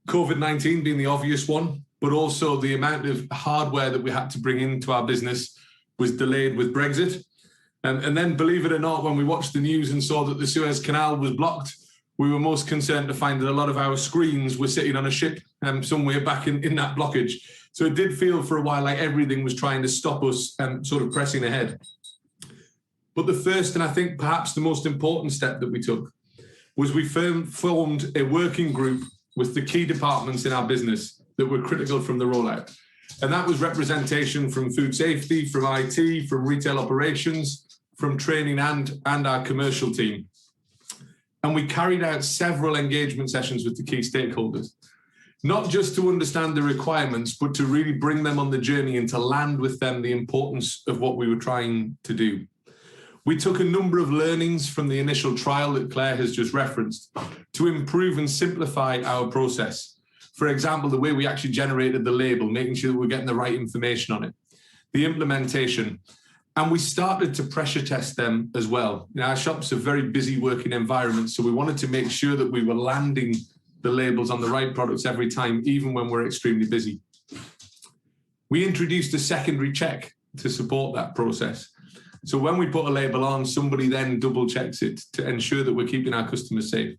COVID-19 being the obvious one, but also the amount of hardware that we had to bring into our business was delayed with Brexit. And then, believe it or not, when we watched the news and saw that the Suez Canal was blocked, we were most concerned to find that a lot of our screens were sitting on a ship somewhere back in that blockage. So it did feel for a while like everything was trying to stop us sort of pressing ahead. But the first, and I think perhaps the most important step that we took, was we formed a working group with the key departments in our business that were critical from the rollout. And that was representation from food safety, from IT, from retail operations, from training and our commercial team. And we carried out several engagement sessions with the key stakeholders, not just to understand the requirements, but to really bring them on the journey and to land with them the importance of what we were trying to do. We took a number of learnings from the initial trial that Claire has just referenced to improve and simplify our process. For example, the way we actually generated the label, making sure that we're getting the right information on it, the implementation, and we started to pressure test them as well. Our shops are very busy working environments, so we wanted to make sure that we were landing the labels on the right products every time, even when we're extremely busy. We introduced a secondary check to support that process. So when we put a label on, somebody then double checks it to ensure that we're keeping our customers safe.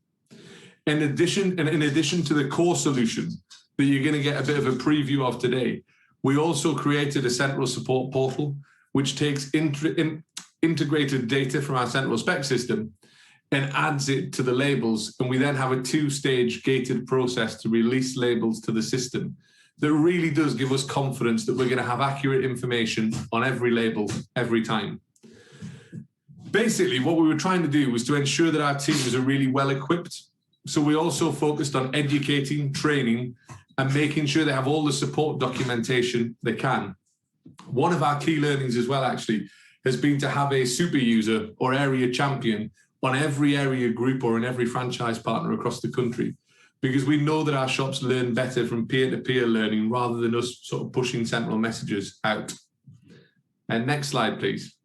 In addition to the core solution that you're going to get a bit of a preview of today, we also created a central support portal, which takes integrated data from our central spec system and adds it to the labels. And we then have a two-stage gated process to release labels to the system that really does give us confidence that we're going to have accurate information on every label every time. Basically, what we were trying to do was to ensure that our teams are really well equipped. So we also focused on educating, training, and making sure they have all the support documentation they can. One of our key learnings as well, actually, has been to have a super user or area champion on every area group or in every franchise partner across the country, because we know that our shops learn better from peer-to-peer learning rather than us sort of pushing central messages out. And next slide, please.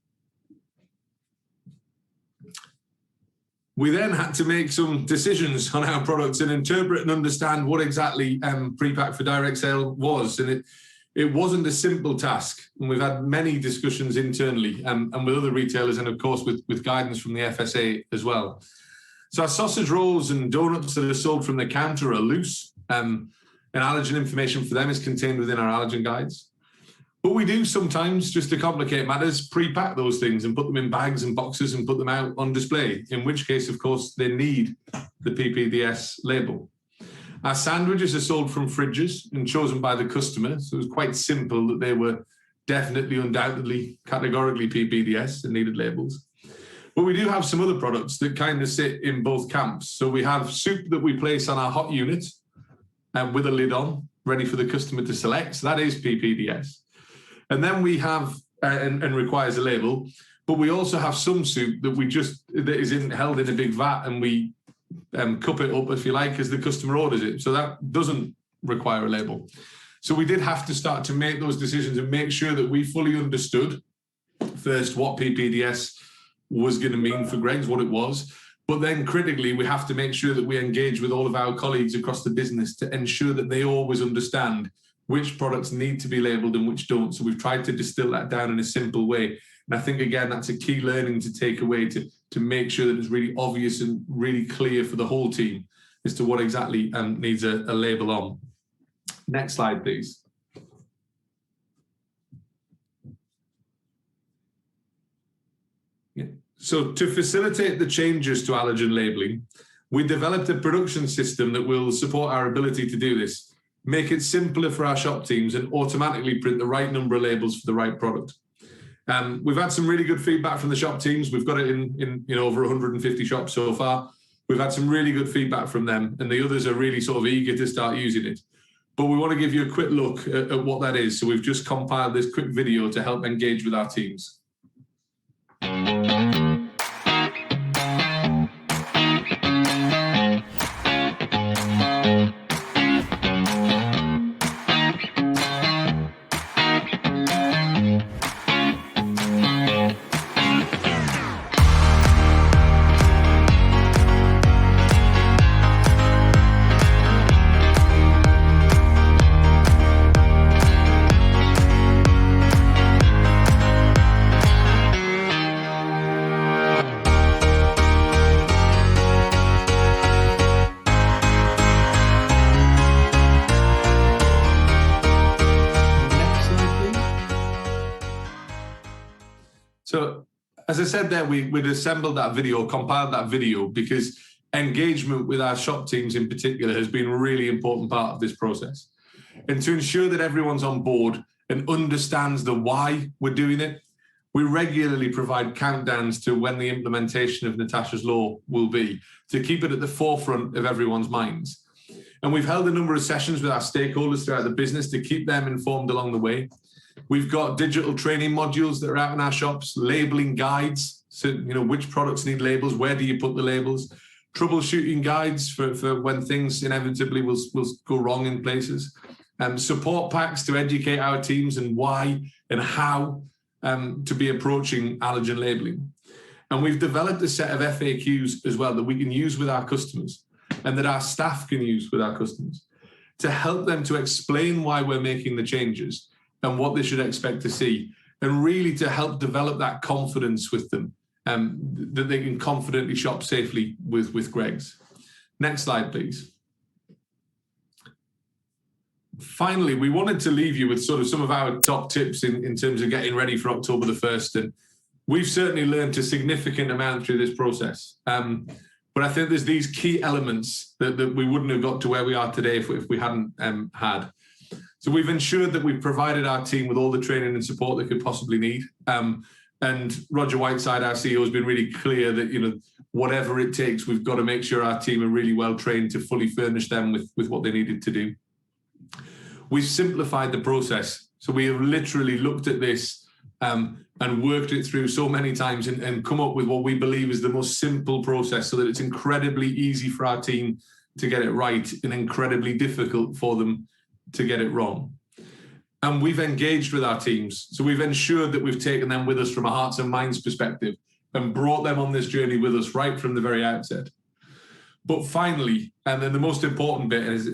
We then had to make some decisions on our products and interpret and understand what exactly pre-packed for direct sale was. And it wasn't a simple task. And we've had many discussions internally and with other retailers and, of course, with guidance from the FSA as well. So our sausage rolls and donuts that are sold from the counter are loose. And allergen information for them is contained within our allergen guides. But we do sometimes, just to complicate matters, pre-pack those things and put them in bags and boxes and put them out on display, in which case, of course, they need the PPDS label. Our sandwiches are sold from fridges and chosen by the customer. So it was quite simple that they were definitely, undoubtedly, categorically PPDS and needed labels. But we do have some other products that kind of sit in both camps. So we have soup that we place on our hot unit with a lid on, ready for the customer to select. So that is PPDS. And then we have, and requires a label, but we also have some soup that is held in a big vat, and we cup it up, if you like, as the customer orders it. So that doesn't require a label. So we did have to start to make those decisions and make sure that we fully understood first what PPDS was going to mean for Greggs, what it was. But then critically, we have to make sure that we engage with all of our colleagues across the business to ensure that they always understand which products need to be labelled and which don't. So we've tried to distill that down in a simple way. And I think, again, that's a key learning to take away to make sure that it's really obvious and really clear for the whole team as to what exactly needs a label on. Next slide, please. Yeah. So to facilitate the changes to allergen labelling, we developed a production system that will support our ability to do this, make it simpler for our shop teams and automatically print the right number of labels for the right product. We've had some really good feedback from the shop teams. We've got it in over 150 shops so far. We've had some really good feedback from them, and the others are really sort of eager to start using it. But we want to give you a quick look at what that is. So we've just compiled this quick video to help engage with our teams. So, as I said there, we'd assembled that video, compiled that video, because engagement with our shop teams in particular has been a really important part of this process. And to ensure that everyone's on board and understands the why we're doing it, we regularly provide countdowns to when the implementation of Natasha's law will be, to keep it at the forefront of everyone's minds. And we've held a number of sessions with our stakeholders throughout the business to keep them informed along the way. We've got digital training modules that are out in our shops, labeling guides, so which products need labels, where do you put the labels, troubleshooting guides for when things inevitably will go wrong in places, support packs to educate our teams and why and how to be approaching allergen labeling. And we've developed a set of FAQs as well that we can use with our customers and that our staff can use with our customers to help them to explain why we're making the changes and what they should expect to see, and really to help develop that confidence with them, that they can confidently shop safely with Greggs. Next slide, please. Finally, we wanted to leave you with sort of some of our top tips in terms of getting ready for October the 1st. And we've certainly learned a significant amount through this process. But I think there's these key elements that we wouldn't have got to where we are today if we hadn't had. So we've ensured that we've provided our team with all the training and support they could possibly need. And Roger Whiteside, our CEO, has been really clear that, whatever it takes, we've got to make sure our team are really well trained to fully furnish them with what they needed to do. We've simplified the process. So we have literally looked at this and worked it through so many times and come up with what we believe is the most simple process, so that it's incredibly easy for our team to get it right and incredibly difficult for them to get it wrong. And we've engaged with our teams. So we've ensured that we've taken them with us from a hearts and minds perspective and brought them on this journey with us right from the very outset. But finally, and then the most important bit is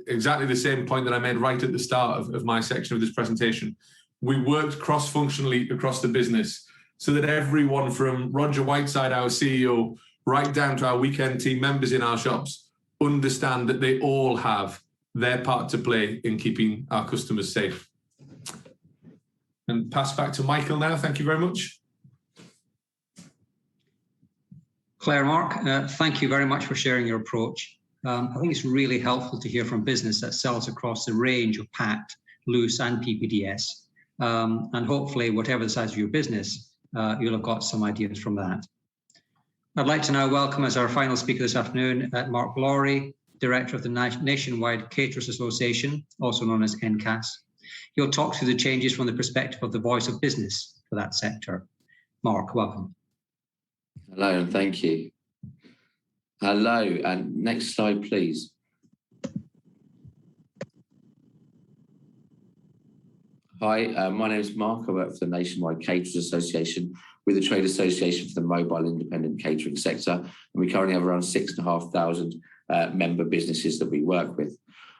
exactly the same point that I made right at the start of my section of this presentation. We worked cross-functionally across the business so that everyone from Roger Whiteside, our CEO, right down to our weekend team members in our shops understand that they all have their part to play in keeping our customers safe. And pass back to Michael now. Thank you very much. Claire, Mark, thank you very much for sharing your approach. I think it's really helpful to hear from business that sells across the range of packed, loose and PPDS. And hopefully, whatever the size of your business, you'll have got some ideas from that. I'd like to now welcome as our final speaker this afternoon, Mark Lowry, Director of the Nationwide Caterers Association, also known as NCAS. He'll talk through the changes from the perspective of the voice of business for that sector. Mark, welcome. Hello, and thank you. Hello, and next slide, please. Hi, my name is Mark. I work for the Nationwide Caterers Association. We're the trade association for the mobile independent catering sector, and we currently have around 6,500 member businesses that we work with.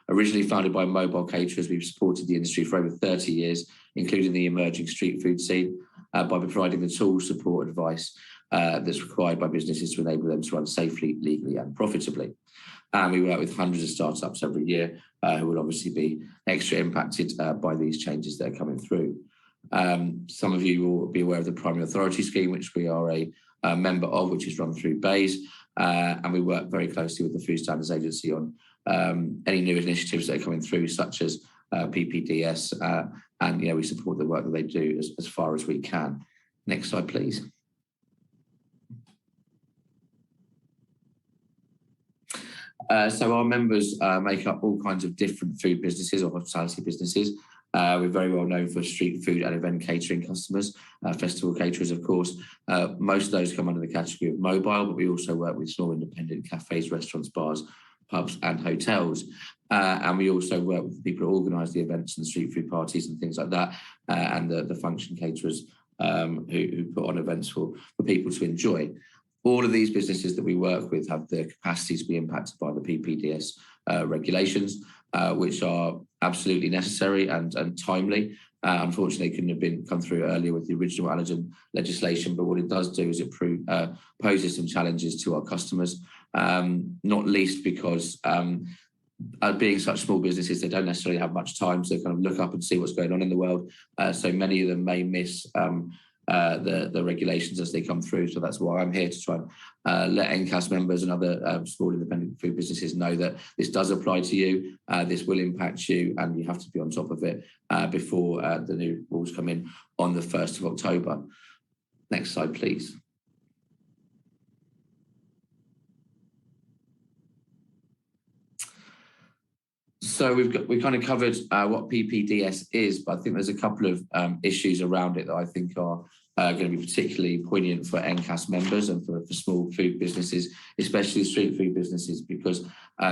Originally founded by mobile caterers, we've supported the industry for over 30 years, including the emerging street food scene, by providing the tools, support, advice that's required by businesses to enable them to run safely, legally and profitably. And we work with hundreds of startups every year who will obviously be extra impacted by these changes that are coming through. Some of you will be aware of the Primary Authority Scheme, which we are a member of, which is run through BEIS, and we work very closely with the Food Standards Agency on any new initiatives that are coming through, such as PPDS, and we support the work that they do as far as we can. Next slide, please. So our members make up all kinds of different food businesses or hospitality businesses. We're very well known for street food and event catering customers, festival caterers, of course. Most of those come under the category of mobile, but we also work with small independent cafes, restaurants, bars, pubs and hotels. And we also work with people who organise the events and street food parties and things like that, and the function caterers who put on events for people to enjoy. All of these businesses that we work with have the capacity to be impacted by the PPDS regulations, which are absolutely necessary and timely. Unfortunately, it couldn't have come through earlier with the original allergen legislation, but what it does do is it poses some challenges to our customers, not least because being such small businesses, they don't necessarily have much time to kind of look up and see what's going on in the world. So many of them may miss the regulations as they come through. So that's why I'm here to try and let NCAS members and other small independent food businesses know that this does apply to you, this will impact you, and you have to be on top of it before the new rules come in on the 1st of October. Next slide, please. So we've kind of covered what PPDS is, but I think there's a couple of issues around it that I think are going to be particularly poignant for NCAS members and for small food businesses, especially street food businesses, because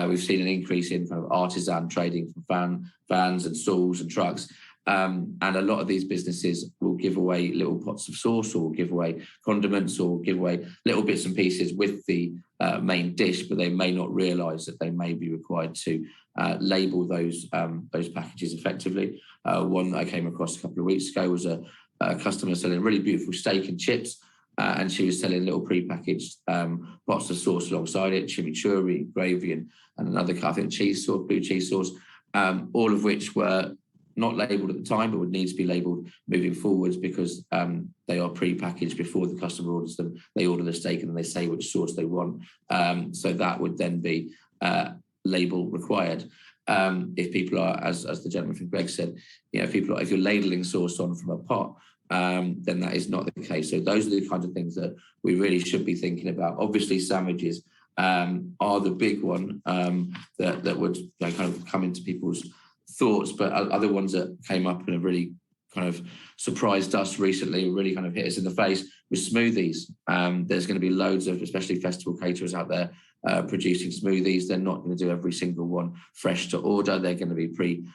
we've seen an increase in kind of artisan trading from vans and stalls and trucks. And a lot of these businesses will give away little pots of sauce or give away condiments or give away little bits and pieces with the main dish, but they may not realise that they may be required to label those packages effectively. One that I came across a couple of weeks ago was a customer selling really beautiful steak and chips, and she was selling little pre-packaged pots of sauce alongside it, chimichurri, gravy, and another, I think, cheese sauce, blue cheese sauce, all of which were not labelled at the time, but would need to be labelled moving forwards because they are pre-packaged before the customer orders them. They order the steak and then they say which sauce they want. So that would then be label required. If people are, as the gentleman from Greg said, if you're ladling sauce on from a pot, then that is not the case. So those are the kinds of things that we really should be thinking about. Obviously, sandwiches are the big one that would kind of come into people's thoughts, but other ones that came up and have really kind of surprised us recently, really kind of hit us in the face, with smoothies. There's going to be loads of, especially festival caterers out there, producing smoothies. They're not going to do every single one fresh to order. They're going to be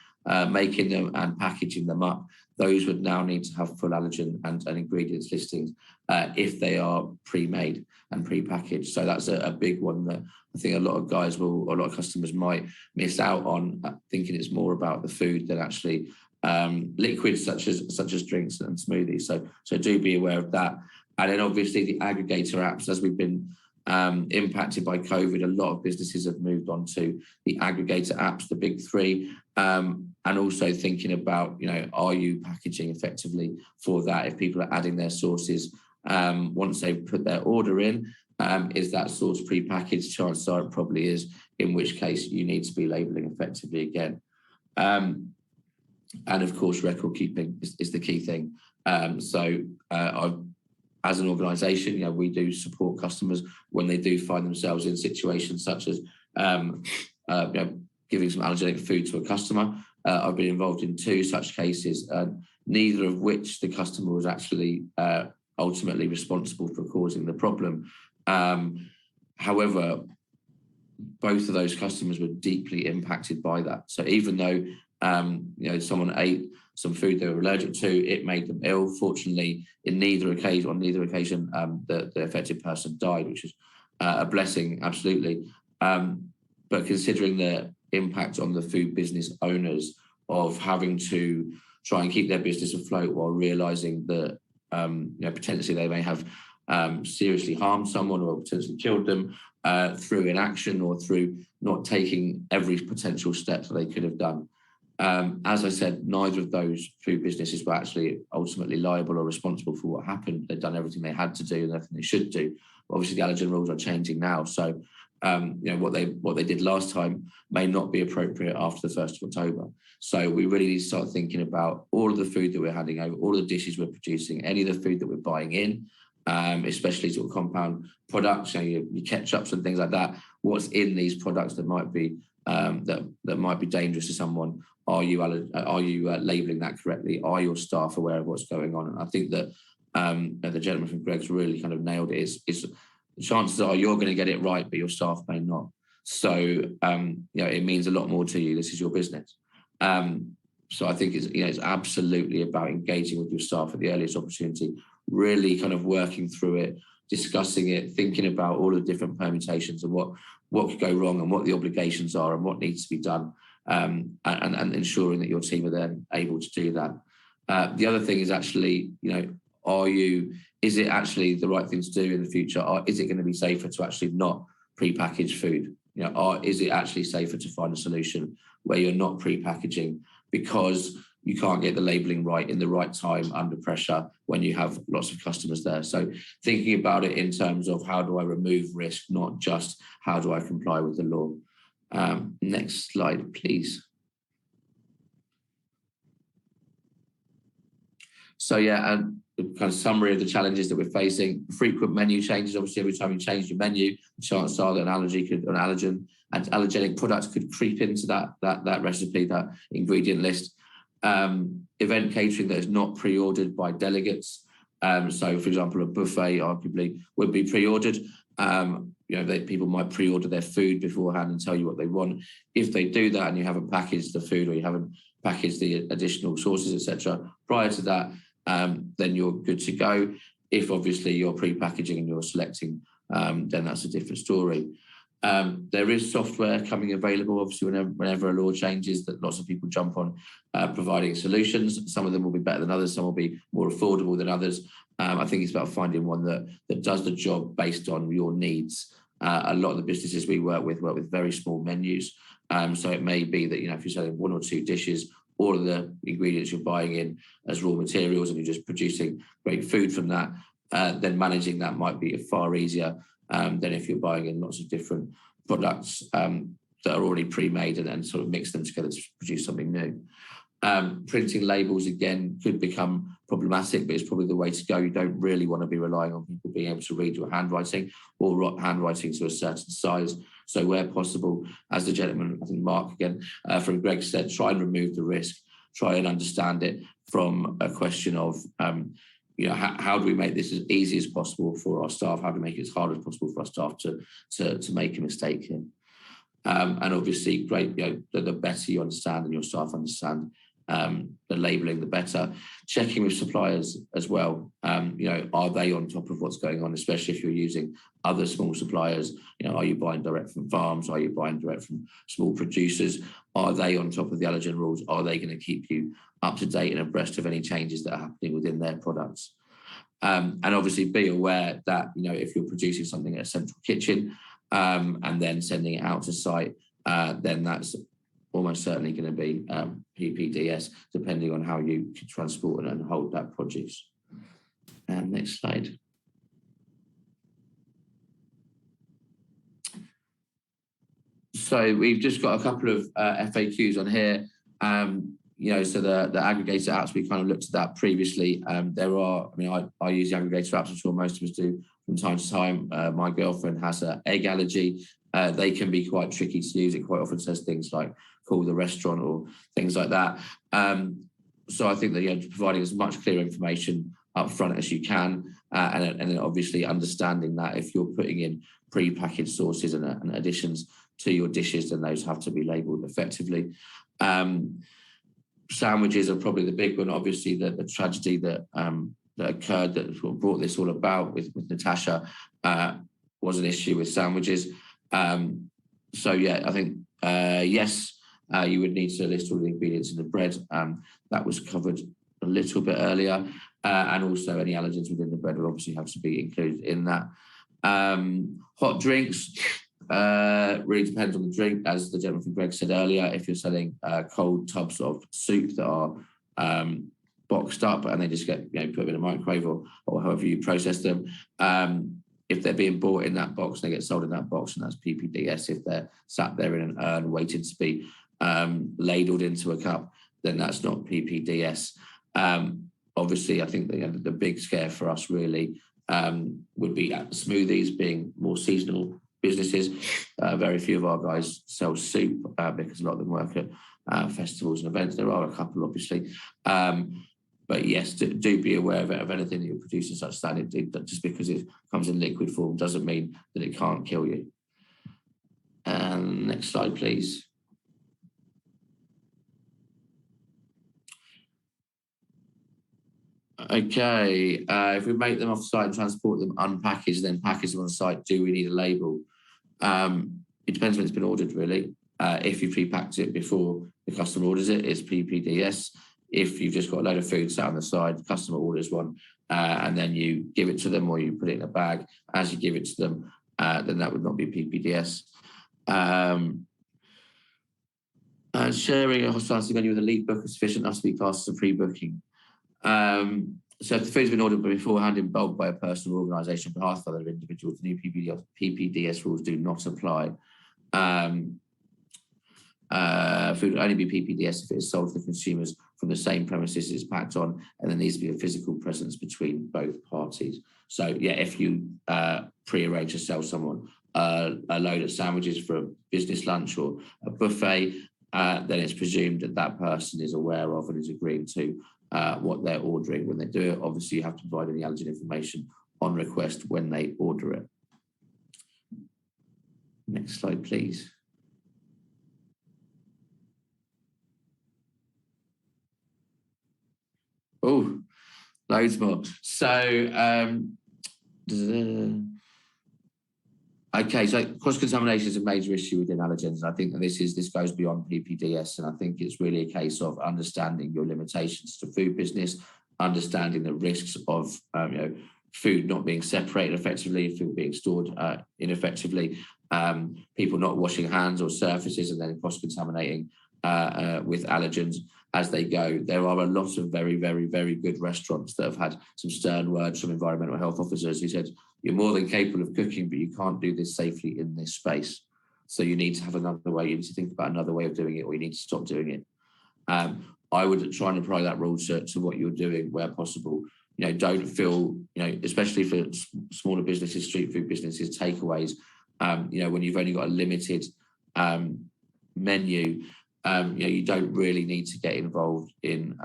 making them and packaging them up. Those would now need to have full allergen and ingredients listings if they are pre-made and pre-packaged. So that's a big one that I think a lot of guys will, or a lot of customers might miss out on, thinking it's more about the food than actually liquids such as drinks and smoothies. So do be aware of that. And then obviously the aggregator apps, as we've been impacted by COVID, a lot of businesses have moved on to the aggregator apps, the big three, and also thinking about, are you packaging effectively for that? If people are adding their sauces, once they put their order in, is that sauce pre-packaged? Chances are it probably is. in which case you need to be labelling effectively again. And of course, record keeping is the key thing. As an organisation, we do support customers when they do find themselves in situations such as giving some allergenic food to a customer. I've been involved in 2 such cases, neither of which the customer was actually ultimately responsible for causing the problem. However, both of those customers were deeply impacted by that. So even though someone ate some food they were allergic to, it made them ill. Fortunately, on neither occasion, the affected person died, which is a blessing, absolutely. But considering the impact on the food business owners of having to try and keep their business afloat while realising that potentially they may have seriously harmed someone or potentially killed them through inaction or through not taking every potential step that they could have done. As I said, neither of those food businesses were actually ultimately liable or responsible for what happened. They'd done everything they had to do and everything they should do. Obviously, the allergen rules are changing now, so what they did last time may not be appropriate after the 1st of October. So we really need to start thinking about all of the food that we're handing over, all of the dishes we're producing, any of the food that we're buying in, especially sort of compound products, your ketchups and things like that. What's in these products that might be that might be dangerous to someone? Are you labelling that correctly? Are your staff aware of what's going on? And I think that the gentleman from Greggs really kind of nailed it. Is chances are you're going to get it right, but your staff may not. So it means a lot more to you. This is your business. So I think it's absolutely about engaging with your staff at the earliest opportunity, really kind of working through it, discussing it, thinking about all the different permutations and what could go wrong and what the obligations are and what needs to be done, and ensuring that your team are then able to do that. The other thing is actually, is it actually the right thing to do in the future? Or is it going to be safer to actually not pre-package food? Or is it actually safer to find a solution where you're not pre-packaging because you can't get the labelling right in the right time under pressure when you have lots of customers there? So thinking about it in terms of how do I remove risk, not just how do I comply with the law. Next slide, please. So and the kind of summary of the challenges that we're facing: frequent menu changes. Obviously, every time you change your menu, the chances are that an allergen and allergenic products could creep into that recipe, that ingredient list. Event catering that is not pre-ordered by delegates. So, for example, a buffet arguably would be pre-ordered. People might pre-order their food beforehand and tell you what they want. If they do that and you haven't packaged the food or you haven't packaged the additional sauces, etc., prior to that, then you're good to go. If obviously you're pre-packaging and you're selecting, then that's a different story. There is software coming available, obviously, whenever a law changes, that lots of people jump on providing solutions. Some of them will be better than others, some will be more affordable than others. I think it's about finding one that does the job based on your needs. A lot of the businesses we work with very small menus. So it may be that, if you're selling 1 or 2 dishes, all of the ingredients you're buying in as raw materials and you're just producing great food from that, then managing that might be far easier than if you're buying in lots of different products that are already pre-made and then sort of mix them together to produce something new. Printing labels, again, could become problematic, but it's probably the way to go. You don't really want to be relying on people being able to read your handwriting or handwriting to a certain size. So where possible, as the gentleman, I think Mark again from Greggs said, try and remove the risk, try and understand it from a question of how do we make this as easy as possible for our staff? How do we make it as hard as possible for our staff to make a mistake in? And obviously, great, the better you understand and your staff understand the labelling, the better. Checking with suppliers as well. Are they on top of what's going on, especially if you're using other small suppliers? Are you buying direct from farms? Are you buying direct from small producers? Are they on top of the allergen rules? Are they going to keep you up to date and abreast of any changes that are happening within their products? And obviously be aware that, if you're producing something at a central kitchen and then sending it out to site, then that's almost certainly going to be PPDS, depending on how you transport and hold that produce. And next slide. So we've just got a couple of FAQs on here. So the aggregator apps, we kind of looked at that previously. There are, I use the aggregator apps, I'm sure most of us do from time to time. My girlfriend has an egg allergy. They can be quite tricky to use. It quite often says things like call the restaurant or things like that. So I think that providing as much clear information up front as you can, and then obviously understanding that if you're putting in pre-packaged sauces and additions to your dishes, then those have to be labelled effectively. Sandwiches are probably the big one. Obviously, the tragedy that occurred that brought this all about with Natasha was an issue with sandwiches. So yeah, I think yes, you would need to list all the ingredients in the bread. That was covered a little bit earlier, and also any allergens within the bread will obviously have to be included in that. Hot drinks. Really depends on the drink, as the gentleman from Greg said earlier. If you're selling cold tubs of soup that are boxed up and they just get put in a microwave or however you process them, if they're being bought in that box, they get sold in that box, and that's PPDS. If they're sat there in an urn waiting to be ladled into a cup, then that's not PPDS. Obviously, I think the big scare for us really would be at smoothies being more seasonal businesses. Very few of our guys sell soup because a lot of them work at festivals and events. There are a couple, obviously. But yes, do be aware of anything that you're producing such that just because it comes in liquid form doesn't mean that it can't kill you. Next slide, please. Okay, if we make them off-site and transport them unpackaged, then package them on site, do we need a label? It depends when it's been ordered, really. If you pre-packed it before the customer orders it, it's PPDS. If you've just got a load of food sat on the side, the customer orders one, and then you give it to them or you put it in a bag, as you give it to them, then that would not be PPDS. Sharing a hospitality menu with a lead book is sufficient enough to be classed as a pre-booking. So if the food's been ordered beforehand in bulk by a person or organisation on behalf of other individuals, the new PPDS rules do not apply. Food will only be PPDS if it is sold to the consumers from the same premises it's packed on, and there needs to be a physical presence between both parties. So yeah, if you pre-arrange to sell someone a load of sandwiches for a business lunch or a buffet, then it's presumed that that person is aware of and is agreeing to what they're ordering when they do it. Obviously, you have to provide any allergen information on request when they order it. Next slide, please. Oh, loads more. So, okay, so cross-contamination is a major issue within allergens. I think that this goes beyond PPDS, and I think it's really a case of understanding your limitations to food business, understanding the risks of food not being separated effectively, food being stored ineffectively, people not washing hands or surfaces and then cross-contaminating with allergens as they go. There are a lot of very, very, very good restaurants that have had some stern words from environmental health officers who said, you're more than capable of cooking, but you can't do this safely in this space. So you need to have another way. You need to think about another way of doing it, or you need to stop doing it. I would try and apply that rule to what you're doing where possible. Don't feel, especially for smaller businesses, street food businesses, takeaways, when you've only got a limited menu, you don't really need to get involved in,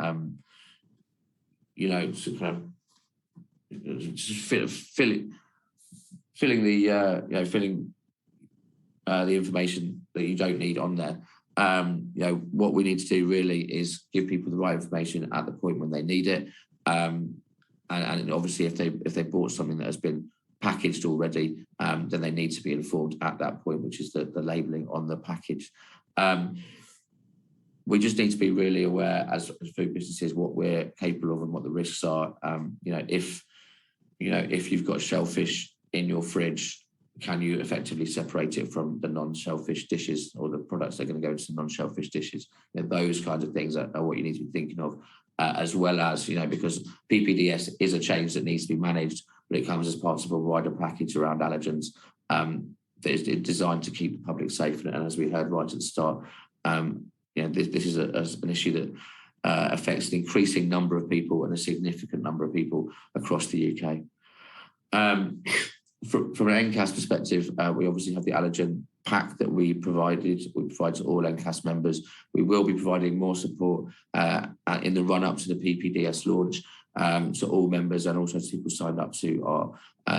filling the information that you don't need on there. What we need to do really is give people the right information at the point when they need it. And obviously, if they bought something that has been packaged already, then they need to be informed at that point, which is the labelling on the package. We just need to be really aware as food businesses what we're capable of and what the risks are. If you've got shellfish in your fridge, can you effectively separate it from the non-shellfish dishes or the products that are going to go into non-shellfish dishes? Those kinds of things are what you need to be thinking of, as well as, because PPDS is a change that needs to be managed, but it comes as part of a wider package around allergens. is designed to keep the public safe. And as we heard right at the start, this is an issue that affects an increasing number of people and a significant number of people across the UK. From an NCAS perspective, we obviously have the Allergen pack that we provide to all NCAS members. We will be providing more support in the run-up to the PPDS launch to all members, and also to people signed up to our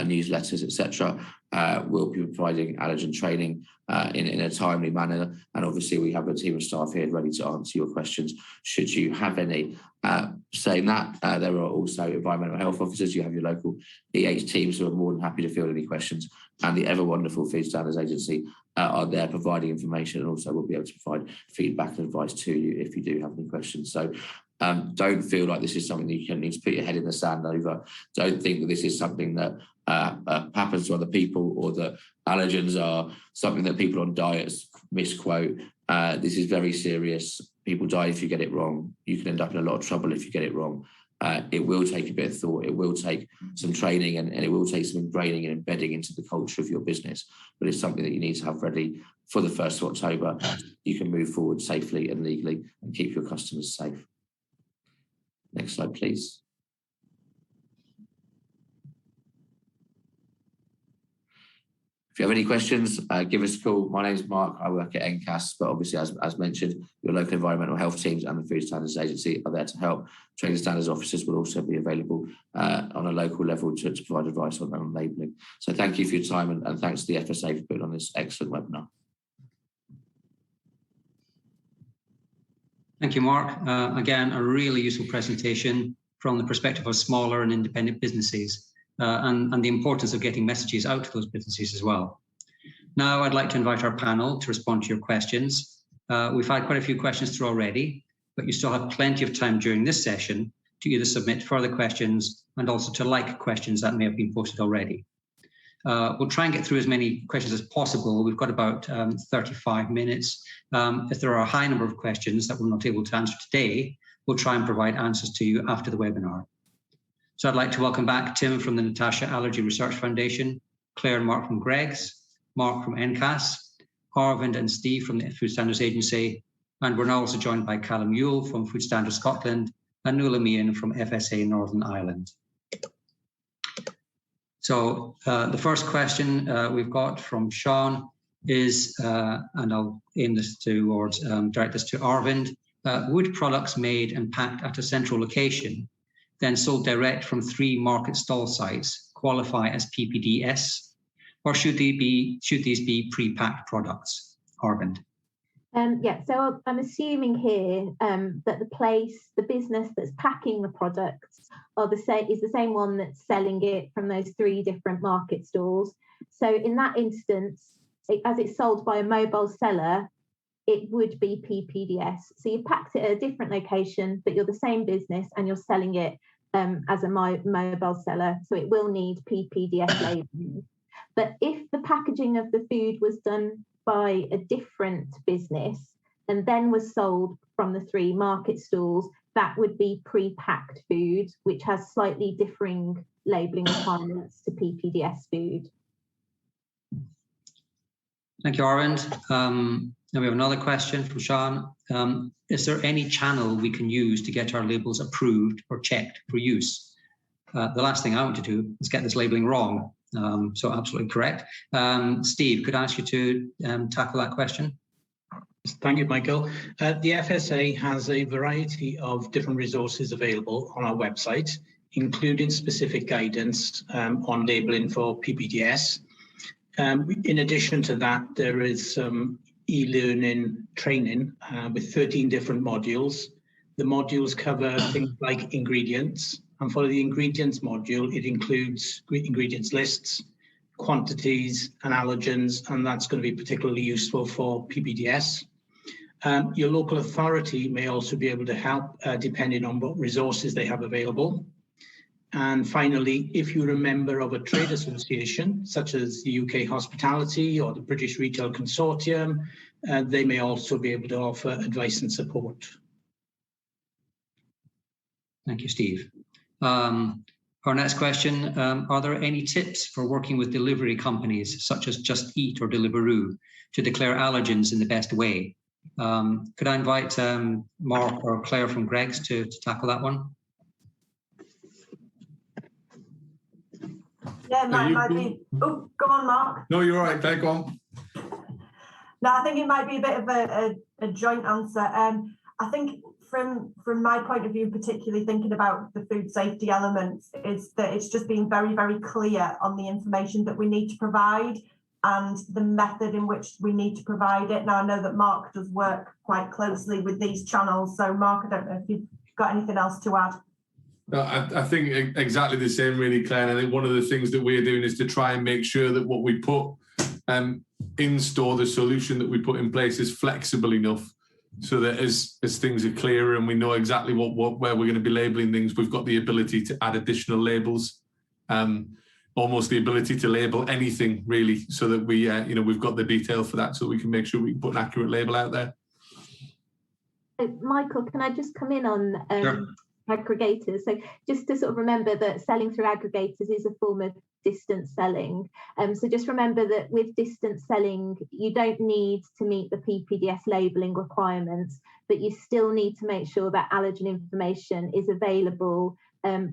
newsletters, etc. We'll be providing allergen training in a timely manner, and obviously we have a team of staff here ready to answer your questions should you have any. Saying that, there are also environmental health officers. You have your local EH teams who are more than happy to field any questions, and the ever wonderful Food Standards Agency are there providing information, and also will be able to provide feedback and advice to you if you do have any questions. So don't feel like this is something that you need to put your head in the sand over. Don't think that this is something that happens to other people, or that allergens are something that people on diets misquote. This is very serious. People die if you get it wrong. You can end up in a lot of trouble if you get it wrong. It will take a bit of thought. It will take some training, and it will take some ingraining and embedding into the culture of your business. But it's something that you need to have ready for the 1st of October. You can move forward safely and legally and keep your customers safe. Next slide, please. If you have any questions, give us a call. My name's Mark. I work at NCAS, but obviously, as mentioned, your local environmental health teams and the Food Standards Agency are there to help. Training standards officers will also be available on a local level to provide advice on labelling. So thank you for your time, and thanks to the FSA for putting on this excellent webinar. Thank you, Mark. Again, a really useful presentation from the perspective of smaller and independent businesses, and the importance of getting messages out to those businesses as well. Now, I'd like to invite our panel to respond to your questions. We've had quite a few questions through already, but you still have plenty of time during this session to either submit further questions and also to like questions that may have been posted already. We'll try and get through as many questions as possible. We've got about 35 minutes. If there are a high number of questions that we're not able to answer today, we'll try and provide answers to you after the webinar. So I'd like to welcome back Tim from the Natasha Allergy Research Foundation, Claire and Mark from Greggs, Mark from NCAS, Arvind and Steve from the Food Standards Agency, and we're now also joined by Callum Ewell from Food Standards Scotland and Nuala Meehan from FSA Northern Ireland. So the first question we've got from Sean is, and I'll aim this towards, direct this to Arvind, would products made and packed at a central location, then sold direct from 3 market stall sites, qualify as PPDS, or should these be pre-packed products? Arvind. Yeah, so I'm assuming here that the business that's packing the products is the same one that's selling it from those 3 different market stalls. So in that instance, as it's sold by a mobile seller, it would be PPDS. So you've packed it at a different location, but you're the same business and you're selling it as a mobile seller. So it will need PPDS labeling. But if the packaging of the food was done by a different business and then was sold from the 3 market stalls, that would be pre-packed food, which has slightly differing labelling requirements to PPDS food. Thank you, Arvind. Now we have another question from Sean. Is there any channel we can use to get our labels approved or checked for use? The last thing I want to do is get this labelling wrong. So absolutely correct. Steve, could I ask you to tackle that question? Thank you, Michael. The FSA has a variety of different resources available on our website, including specific guidance on labelling for PPDS. In addition to that, there is some e-learning training with 13 different modules. The modules cover things like ingredients, and for the ingredients module, it includes ingredients lists, quantities, and allergens, and that's going to be particularly useful for PPDS. Your local authority may also be able to help depending on what resources they have available. And finally, if you're a member of a trade association, such as the UK Hospitality or the British Retail Consortium, they may also be able to offer advice and support. Thank you, Steve. Our next question, are there any tips for working with delivery companies such as Just Eat or Deliveroo to declare allergens in the best way? Could I invite Mark or Claire from Greggs to tackle that one? Yeah, might be. Oh, go on, Mark. No, you're all right, Claire, go on. No, I think it might be a bit of a joint answer. I think from my point of view, particularly thinking about the food safety elements, is that it's just being very, very clear on the information that we need to provide and the method in which we need to provide it. Now, I know that Mark does work quite closely with these channels. So, Mark, I don't know if you've got anything else to add. No, I think exactly the same, really, Claire. And I think one of the things that we're doing is to try and make sure that what we put in store, the solution that we put in place, is flexible enough so that as things are clearer and we know exactly where we're going to be labeling things, we've got the ability to add additional labels, almost the ability to label anything, really, so that we, we've got the detail for that, so we can make sure we can put an accurate label out there. Michael, can I just come in on Sure. aggregators? So just to sort of remember that selling through aggregators is a form of distance selling. So just remember that with distance selling, you don't need to meet the PPDS labelling requirements, but you still need to make sure that allergen information is available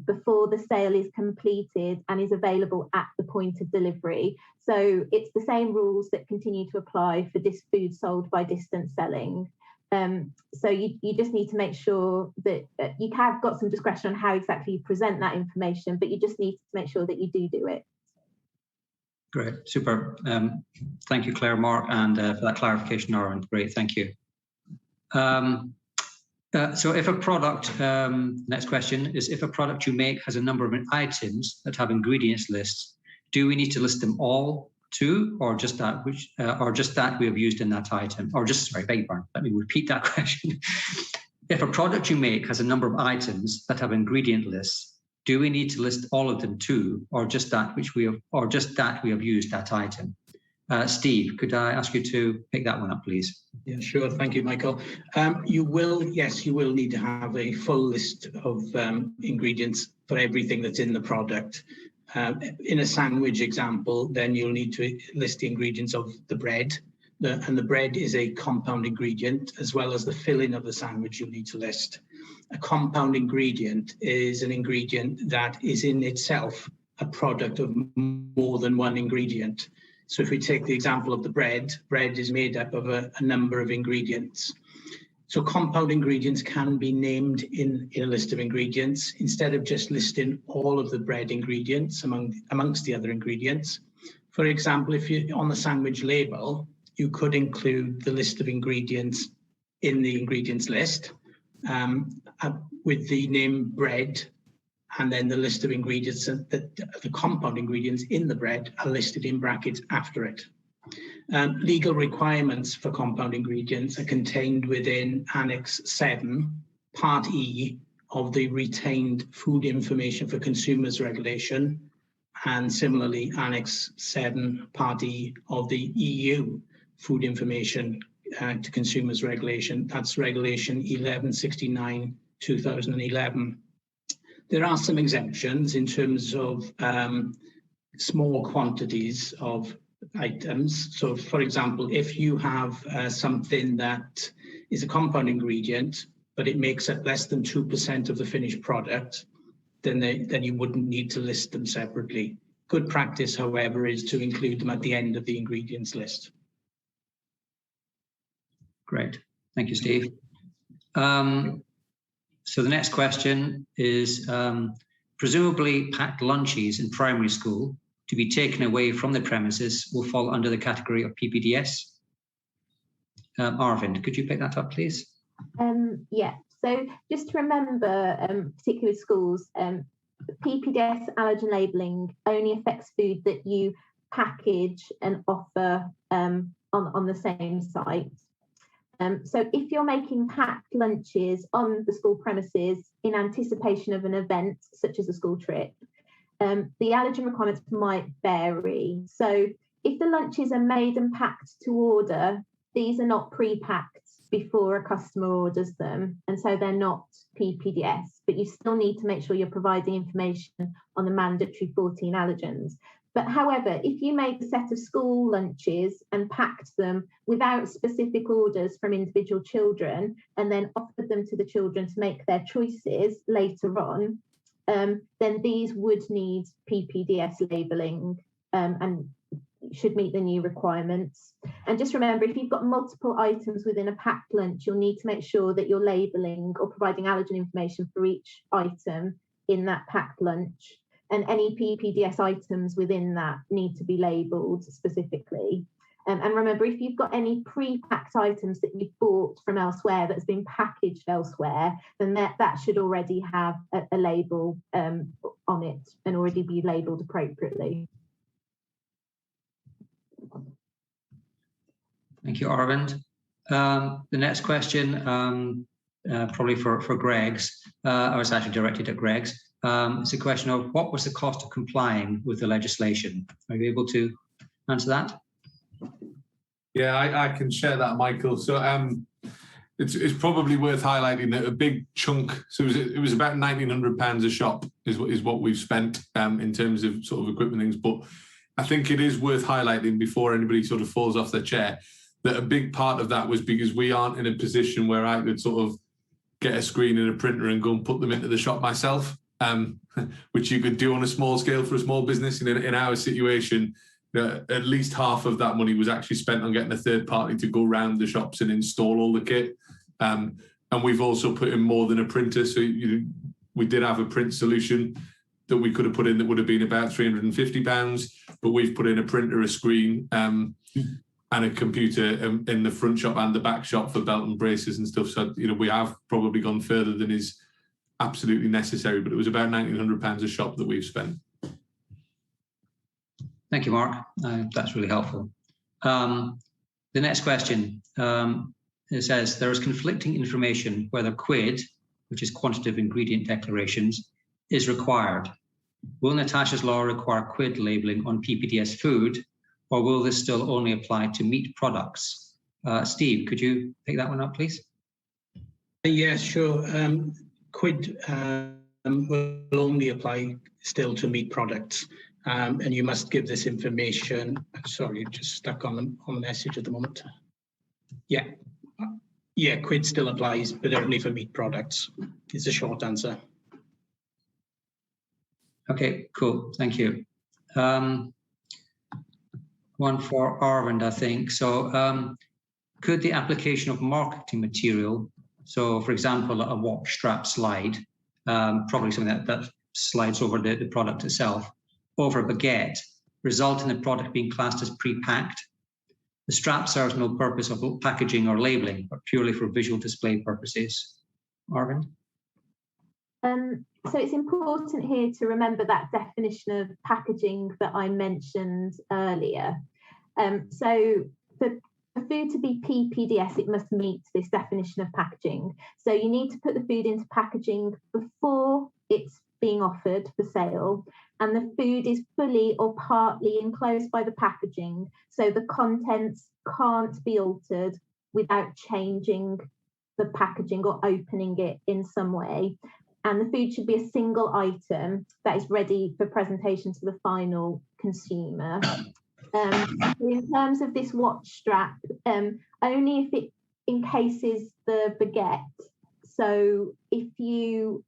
before the sale is completed and is available at the point of delivery. So it's the same rules that continue to apply for this food sold by distance selling. So you just need to make sure that you have got some discretion on how exactly you present that information, but you just need to make sure that you do it. Great, super. Thank you, Claire, Mark, and for that clarification, Arvind. Great, thank you. So if a product, next question is, if a product you make has a number of items that have ingredients lists, do we need to list them all too, or just that we have used in that item, or just, sorry, beg your pardon, let me repeat that question. If a product you make has a number of items that have ingredient lists, do we need to list all of them too, or just that we have used that item? Steve, could I ask you to pick that one up, please? Yeah, sure. Thank you, Michael. You will need to have a full list of ingredients for everything that's in the product. In a sandwich example, then you'll need to list the ingredients of the bread, and the bread is a compound ingredient, as well as the filling of the sandwich you'll need to list. A compound ingredient is an ingredient that is in itself a product of more than one ingredient. So if we take the example of the bread is made up of a number of ingredients. So compound ingredients can be named in a list of ingredients instead of just listing all of the bread ingredients amongst the other ingredients. For example, if you on the sandwich label, you could include the list of ingredients in the ingredients list with the name bread, and then the list of ingredients that the compound ingredients in the bread are listed in brackets after it. Legal requirements for compound ingredients are contained within Annex 7, Part E of the Retained Food Information for Consumers Regulation, and similarly Annex 7, Part E of the EU Food Information to Consumers Regulation. That's Regulation 1169, 2011. There are some exemptions in terms of small quantities of items. So, for example, if you have something that is a compound ingredient, but it makes up less than 2% of the finished product, then you wouldn't need to list them separately. Good practice, however, is to include them at the end of the ingredients list. Great, thank you, Steve. So the next question is, presumably packed lunches in primary school to be taken away from the premises will fall under the category of PPDS. Arvind, could you pick that up, please? Yeah, so just to remember, particularly schools, PPDS allergen labelling only affects food that you package and offer on the same site. So if you're making packed lunches on the school premises in anticipation of an event, such as a school trip, the allergen requirements might vary. So if the lunches are made and packed to order, these are not pre-packed before a customer orders them, and so they're not PPDS, but you still need to make sure you're providing information on the mandatory 14 allergens. But however, if you made a set of school lunches and packed them without specific orders from individual children and then offered them to the children to make their choices later on, then these would need PPDS labelling and should meet the new requirements. And just remember, if you've got multiple items within a packed lunch, you'll need to make sure that you're labelling or providing allergen information for each item in that packed lunch. And any PPDS items within that need to be labelled specifically. And remember, if you've got any pre-packed items that you've bought from elsewhere that's been packaged elsewhere, then that should already have a label on it and already be labelled appropriately. Thank you, Arvind. The next question, probably for Greg's, or it's actually directed at Greg's. It's a question of what was the cost of complying with the legislation? Are you able to answer that? Yeah, I can share that, Michael. So it's probably worth highlighting that a big chunk, so it was about £1,900 a shop is what we've spent in terms of sort of equipment things. But I think it is worth highlighting before anybody sort of falls off their chair that a big part of that was because we aren't in a position where I could sort of get a screen and a printer and go and put them into the shop myself, which you could do on a small scale for a small business. In our situation, at least half of that money was actually spent on getting a third party to go around the shops and install all the kit. And we've also put in more than a printer. So we did have a print solution that we could have put in that would have been about £350, but we've put in a printer, a screen, and a computer in the front shop and the back shop for belt and braces and stuff. So, we have probably gone further than is absolutely necessary, but it was about £1,900 a shop that we've spent. Thank you, Mark. That's really helpful. The next question, it says, there is conflicting information whether QID, which is quantitative ingredient declarations, is required. Will Natasha's law require QID labelling on PPDS food, or will this still only apply to meat products? Steve, could you pick that one up, please? Yes, sure. QID will only apply still to meat products, and you must give this information. Sorry, just stuck on the message at the moment. Yeah, QID still applies, but only for meat products. Is a short answer. Okay, cool. Thank you. One for Arvind, I think. So could the application of marketing material, so for example, a watch strap slide, probably something that slides over the product itself, over a baguette, result in the product being classed as pre-packed? The strap serves no purpose of packaging or labeling, but purely for visual display purposes. Arvind? So it's important here to remember that definition of packaging that I mentioned earlier. So for food to be PPDS, it must meet this definition of packaging. So you need to put the food into packaging before it's being offered for sale, and the food is fully or partly enclosed by the packaging, so the contents can't be altered without changing the packaging or opening it in some way. And the food should be a single item that is ready for presentation to the final consumer. In terms of this watch strap, only if it encases the baguette. So if you,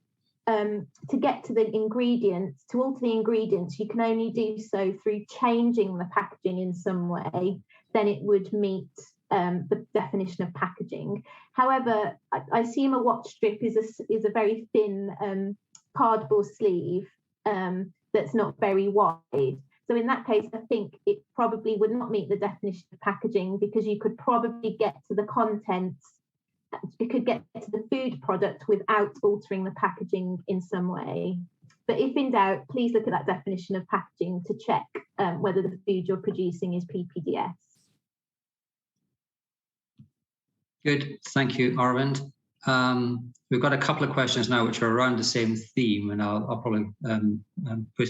to get to the ingredients, to alter the ingredients, you can only do so through changing the packaging in some way, then it would meet the definition of packaging. However, I assume a watch strip is a very thin cardboard sleeve that's not very wide. So in that case, I think it probably would not meet the definition of packaging, because you could probably get to the contents, you could get to the food product without altering the packaging in some way. But if in doubt, please look at that definition of packaging to check whether the food you're producing is PPDS. Good, thank you, Arvind. We've got a couple of questions now which are around the same theme, and I'll probably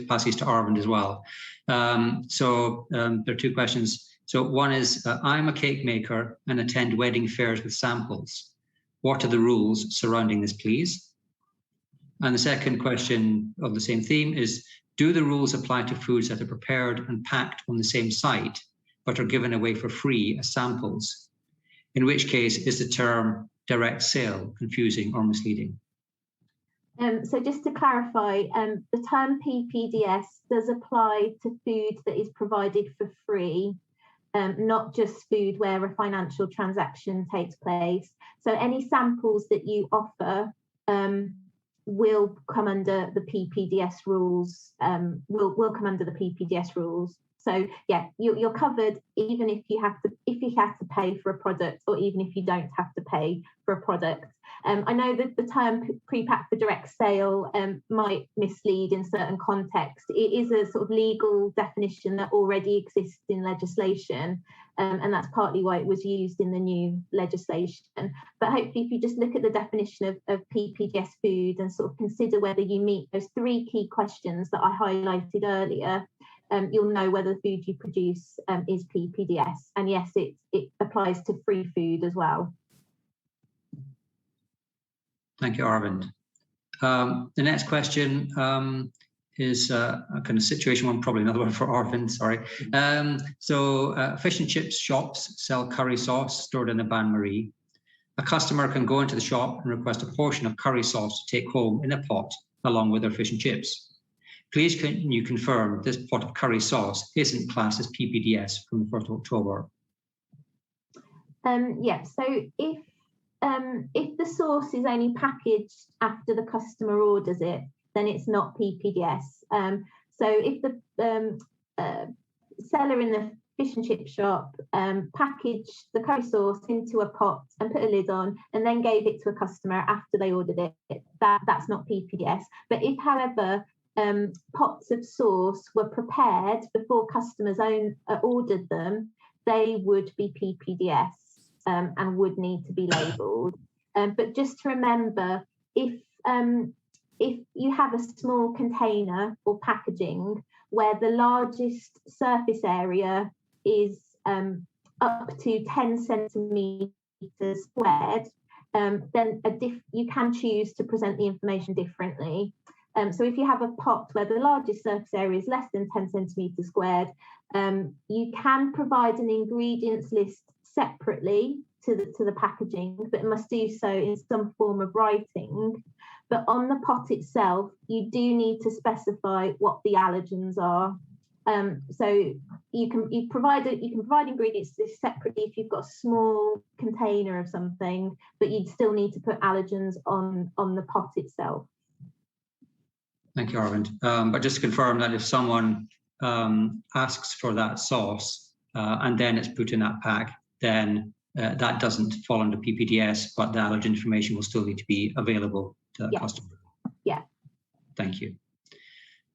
pass these to Arvind as well. So there are two questions. So one is, I'm a cake maker and attend wedding fairs with samples. What are the rules surrounding this, please? And the second question of the same theme is, do the rules apply to foods that are prepared and packed on the same site, but are given away for free as samples? In which case, is the term direct sale confusing or misleading? So just to clarify, the term PPDS does apply to food that is provided for free, not just food where a financial transaction takes place. So any samples that you offer will come under the PPDS rules. Will come under the PPDS rules. So yeah, you're covered even if you have to pay for a product, or even if you don't have to pay for a product. I know that the term pre-packed for direct sale might mislead in certain contexts. It is a sort of legal definition that already exists in legislation, and that's partly why it was used in the new legislation. But hopefully, if you just look at the definition of PPDS food and sort of consider whether you meet those three key questions that I highlighted earlier, you'll know whether the food you produce is PPDS. And yes, it applies to free food as well. Thank you, Arvind. The next question is a kind of situation one, probably another one for Arvind, sorry. So fish and chips shops sell curry sauce stored in a bain-marie. A customer can go into the shop and request a portion of curry sauce to take home in a pot along with their fish and chips. Please can you confirm this pot of curry sauce isn't classed as PPDS from the 1st of October? Yeah, so if the sauce is only packaged after the customer orders it, then it's not PPDS. So if the seller in the fish and chip shop packaged the curry sauce into a pot and put a lid on and then gave it to a customer after they ordered it, that's not PPDS. But if, however, pots of sauce were prepared before customers ordered them, they would be PPDS. And would need to be labelled. But just to remember, if you have a small container or packaging where the largest surface area is up to 10 centimetres squared, then you can choose to present the information differently. So if you have a pot where the largest surface area is less than 10 centimetres squared, you can provide an ingredients list separately to the packaging, but it must do so in some form of writing. But on the pot itself, you do need to specify what the allergens are. So you can provide ingredients list separately if you've got a small container of something, but you'd still need to put allergens on the pot itself. Thank you, Arvind. But just to confirm that if someone asks for that sauce and then it's put in that pack, then that doesn't fall under PPDS, but the allergen information will still need to be available to that customer. Yeah. Thank you.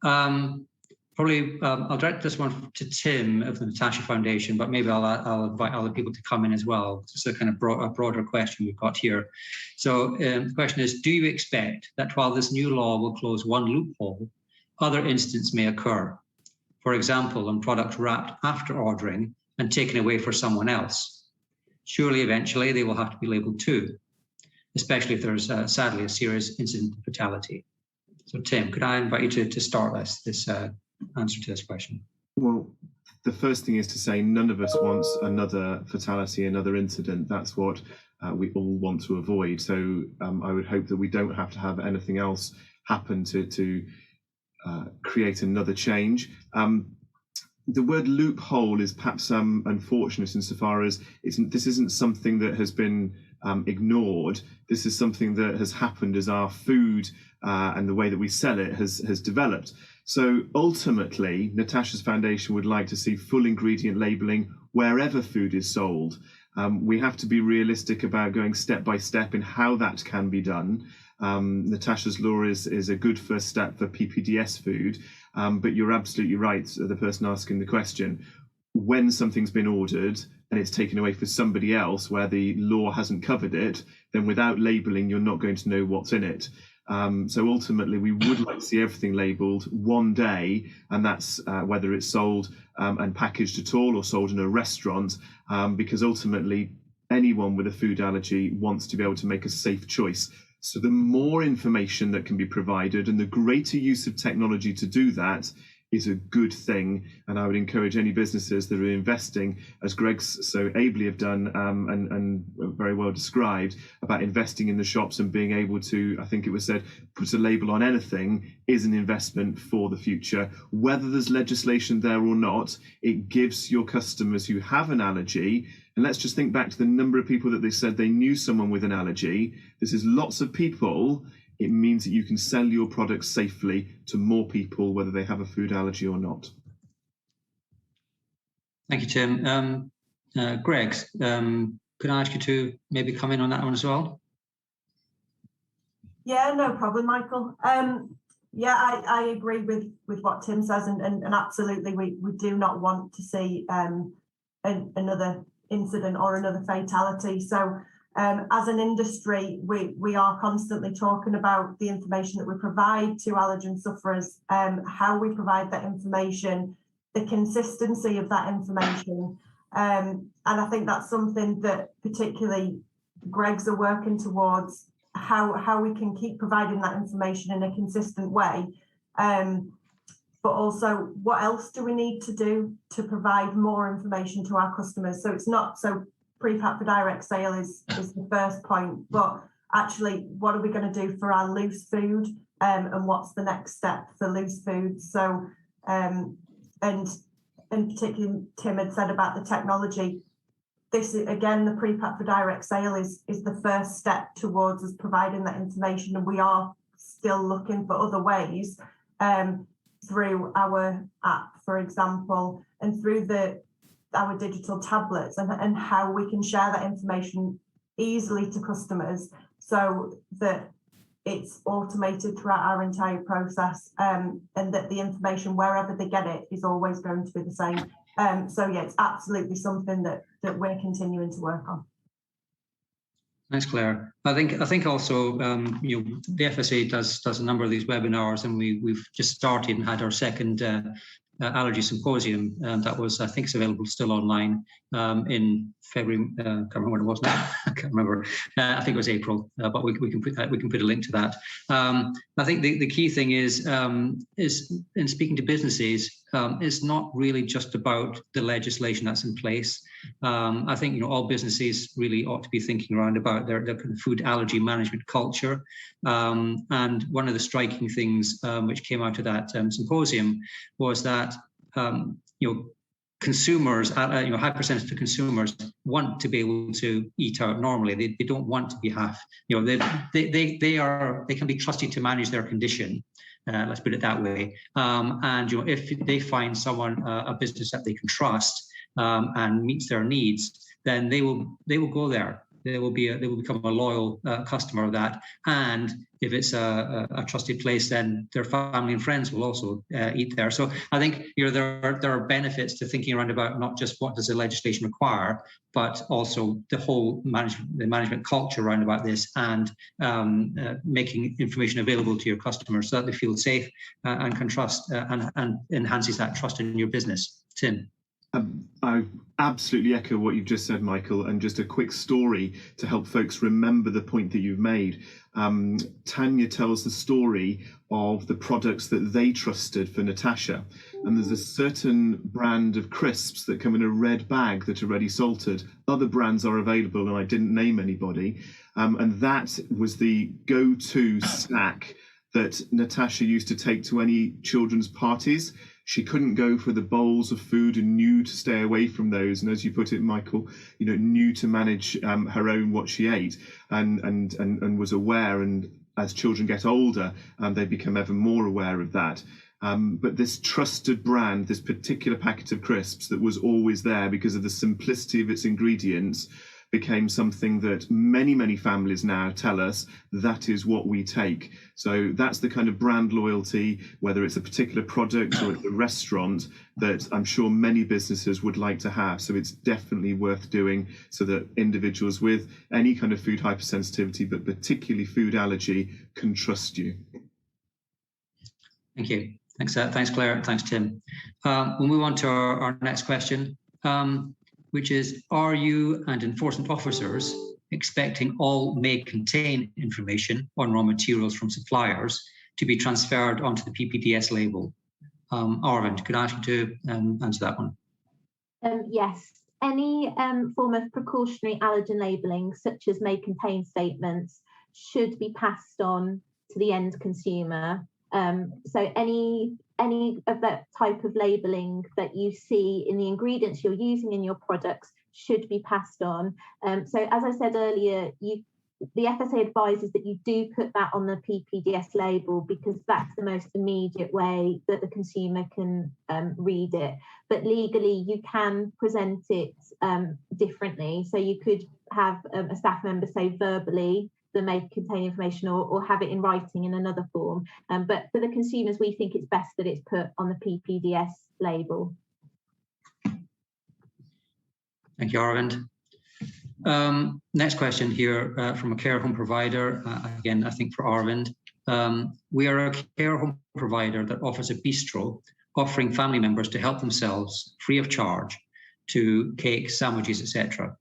Probably I'll direct this one to Tim of the Natasha Foundation, but maybe I'll invite other people to come in as well. It's a kind of a broader question we've got here. So the question is, do you expect that while this new law will close one loophole, other instances may occur? For example, on products wrapped after ordering and taken away for someone else. Surely eventually they will have to be labelled too, especially if there's sadly a serious incident of fatality. So Tim, could I invite you to start this answer to this question? Well, the first thing is to say none of us wants another fatality, another incident. That's what we all want to avoid. So I would hope that we don't have to have anything else happen to create another change. The word loophole is perhaps unfortunate insofar as this isn't something that has been ignored. This is something that has happened as our food and the way that we sell it has developed. So ultimately, Natasha's Foundation would like to see full ingredient labelling wherever food is sold. We have to be realistic about going step by step in how that can be done. Natasha's law is a good first step for PPDS food, but you're absolutely right, the person asking the question. When something's been ordered and it's taken away for somebody else where the law hasn't covered it, then without labelling, you're not going to know what's in it. So ultimately, we would like to see everything labelled one day, and that's whether it's sold and packaged at all or sold in a restaurant, because ultimately anyone with a food allergy wants to be able to make a safe choice. So the more information that can be provided and the greater use of technology to do that is a good thing. And I would encourage any businesses that are investing, as Greg's so ably have done and very well described, about investing in the shops and being able to, I think it was said, put a label on anything is an investment for the future. Whether there's legislation there or not, it gives your customers who have an allergy, and let's just think back to the number of people that they said they knew someone with an allergy. This is lots of people. It means that you can sell your products safely to more people, whether they have a food allergy or not. Thank you, Tim. Greg, could I ask you to maybe come in on that one as well? Yeah, no problem, Michael. Yeah, I agree with what Tim says, and absolutely, we do not want to see another incident or another fatality. So as an industry, we are constantly talking about the information that we provide to allergen sufferers, how we provide that information, the consistency of that information. And I think that's something that particularly Greg's are working towards, how we can keep providing that information in a consistent way. But also, what else do we need to do to provide more information to our customers? So it's not so pre-packed for direct sale is the first point, but actually, what are we going to do for our loose food, and what's the next step for loose food? So, and particularly Tim had said about the technology. This is, again, the pre-packed for direct sale is the first step towards us providing that information, and we are still looking for other ways through our app, for example, and through our digital tablets, and how we can share that information easily to customers so that it's automated throughout our entire process, and that the information, wherever they get it, is always going to be the same. So yeah, it's absolutely something that we're continuing to work on. Thanks, Claire. I think also the FSA does a number of these webinars, and we've just started and had our second allergy symposium that was, I think, is available still online in February. I can't remember when it was now. I can't remember. I think it was April, but we can put that. We can put a link to that. I think the key thing is in speaking to businesses, it's not really just about the legislation that's in place. I think all businesses really ought to be thinking around about their kind of food allergy management culture. And one of the striking things which came out of that symposium was that consumers, hypersensitive consumers, want to be able to eat out normally. They don't want to be they can be trusted to manage their condition. Let's put it that way. And if they find someone, a business that they can trust and meets their needs, then they will go there. They will become a loyal customer of that. And if it's a trusted place, then their family and friends will also eat there. So I think there are benefits to thinking around about not just what does the legislation require, but also the whole management culture around about this, and making information available to your customers so that they feel safe and can trust, and enhances that trust in your business. Tim. I absolutely echo what you've just said, Michael, and just a quick story to help folks remember the point that you've made. Tanya tells the story of the products that they trusted for Natasha, and there's a certain brand of crisps that come in a red bag that are ready salted. Other brands are available, and I didn't name anybody, and that was the go-to snack that Natasha used to take to any children's parties. She couldn't go for the bowls of food and knew to stay away from those. And as you put it, Michael, knew to manage her own what she ate, and was aware. And as children get older, they become ever more aware of that. But this trusted brand, this particular packet of crisps that was always there because of the simplicity of its ingredients, became something that many families now tell us that is what we take. So that's the kind of brand loyalty, whether it's a particular product or a restaurant, that I'm sure many businesses would like to have. So it's definitely worth doing so that individuals with any kind of food hypersensitivity, but particularly food allergy, can trust you. Thank you. Thanks, Claire. Thanks, Tim. We'll move on to our next question, which is, are you and enforcement officers expecting all may contain information on raw materials from suppliers to be transferred onto the PPDS label? Arvind, could I ask you to answer that one? Yes. Any form of precautionary allergen labelling, such as may contain statements, should be passed on to the end consumer. So any of that type of labelling that you see in the ingredients you're using in your products should be passed on. So as I said earlier, the FSA advises that you do put that on the PPDS label because that's the most immediate way that the consumer can read it. But legally, you can present it differently. So you could have a staff member say verbally that may contain information or have it in writing in another form. But for the consumers, we think it's best that it's put on the PPDS label. Thank you, Arvind. Next question here from a care home provider. Again, I think for Arvind. We are a care home provider that offers a bistro, offering family members to help themselves free of charge to cakes, sandwiches, etc.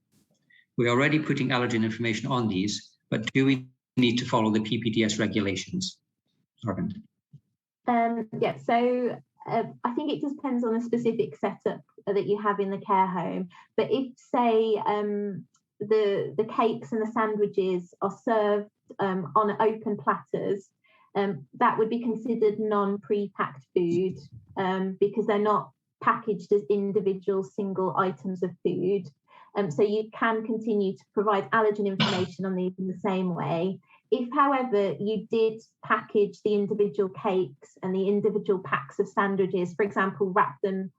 We are already putting allergen information on these, but do we need to follow the PPDS regulations? Arvind. Yeah, so I think it just depends on the specific setup that you have in the care home. But if, say, the cakes and the sandwiches are served on open platters, that would be considered non-pre-packed food because they're not packaged as individual single items of food. So you can continue to provide allergen information on these in the same way. If, however, you did package the individual cakes and the individual packs of sandwiches, for example, wrap them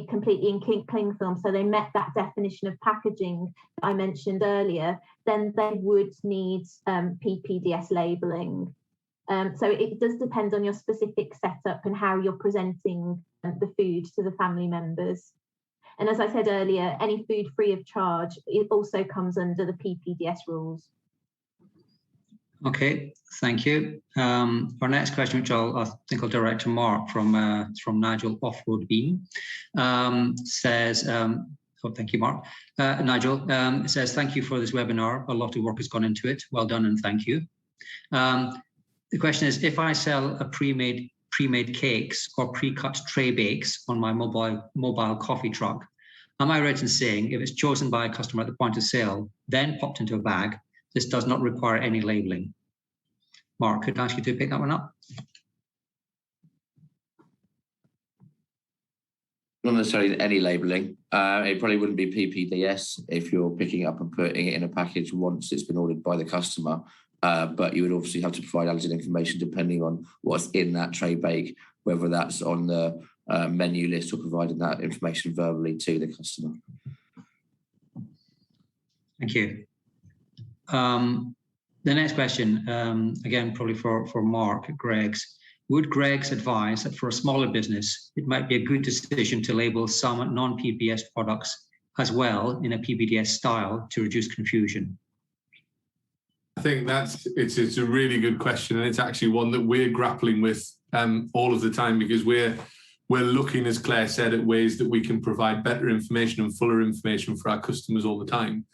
completely in cling film, so they met that definition of packaging that I mentioned earlier, then they would need PPDS labelling. So it does depend on your specific setup and how you're presenting the food to the family members. And as I said earlier, any food free of charge, it also comes under the PPDS rules. Okay, thank you. Our next question, which I think I'll direct to Mark from Nigel Offroad Beam, says, thank you, Mark. Nigel says, thank you for this webinar. A lot of work has gone into it. Well done and thank you. The question is, if I sell a pre-made cakes or pre-cut tray bakes on my mobile coffee truck, am I right in saying if it's chosen by a customer at the point of sale, then popped into a bag, this does not require any labelling? Mark, could I ask you to pick that one up? Not necessarily any labelling. It probably wouldn't be PPDS if you're picking it up and putting it in a package once it's been ordered by the customer. But you would obviously have to provide allergen information depending on what's in that tray bake, whether that's on the menu list or providing that information verbally to the customer. Thank you. The next question, again, probably for Mark at Greg's. Would Greg's advise that for a smaller business, it might be a good decision to label some non-PPDS products as well in a PPDS style to reduce confusion? I think it's a really good question, and it's actually one that we're grappling with all of the time, because we're looking, as Claire said, at ways that we can provide better information and fuller information for our customers all the time.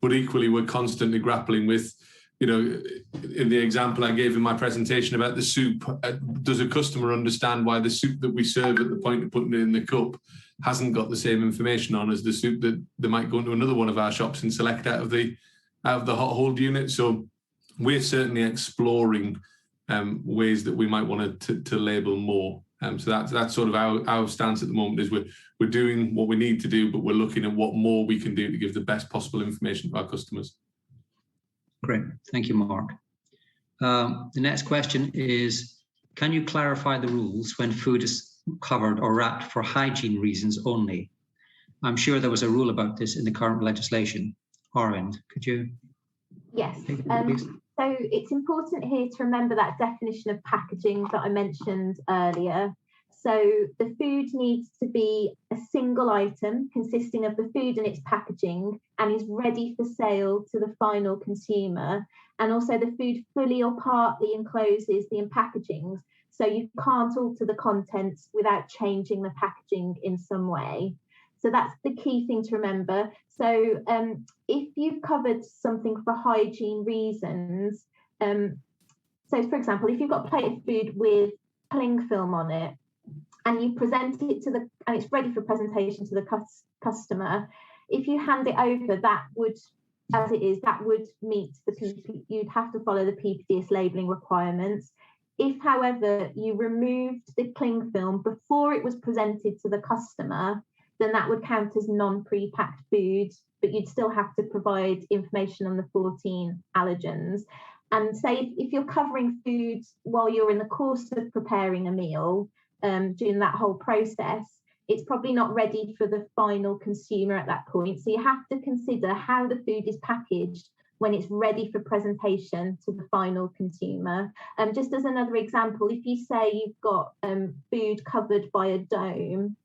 But equally, we're constantly grappling with, in the example I gave in my presentation about the soup, does a customer understand why the soup that we serve at the point of putting it in the cup hasn't got the same information on as the soup that they might go into another one of our shops and select out of the hot hold unit? So we're certainly exploring ways that we might want to label more. So that's sort of our stance at the moment, is we're doing what we need to do, but we're looking at what more we can do to give the best possible information to our customers. Great, thank you, Mark. The next question is, can you clarify the rules when food is covered or wrapped for hygiene reasons only? I'm sure there was a rule about this in the current legislation. Arvind, could you? Yes. Take it, please? So it's important here to remember that definition of packaging that I mentioned earlier. So the food needs to be a single item consisting of the food and its packaging and is ready for sale to the final consumer. And also the food fully or partly encloses the packaging. So you can't alter the contents without changing the packaging in some way. So that's the key thing to remember. So if you've covered something for hygiene reasons, so for example, if you've got a plate of food with cling film on it and you present it to the, and it's ready for presentation to the customer, if you hand it over, that would, as it is, that would meet the you'd have to follow the PPDS labelling requirements. If, however, you removed the cling film before it was presented to the customer, then that would count as non-pre-packed food, but you'd still have to provide information on the 14 allergens. And say if you're covering food while you're in the course of preparing a meal, during that whole process, it's probably not ready for the final consumer at that point. So you have to consider how the food is packaged when it's ready for presentation to the final consumer. Just as another example, if you say you've got food covered by a dome,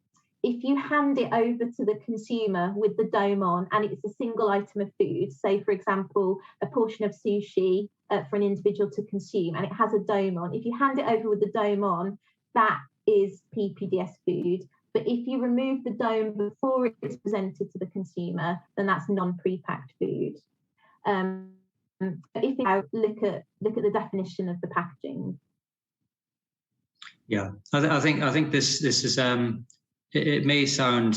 if you hand it over to the consumer with the dome on and it's a single item of food, say, for example, a portion of sushi for an individual to consume and it has a dome on, if you hand it over with the dome on, that is PPDS food. But if you remove the dome before it's presented to the consumer, then that's non-pre-packed food. If you look at the definition of the packaging. Yeah, I think this is it may sound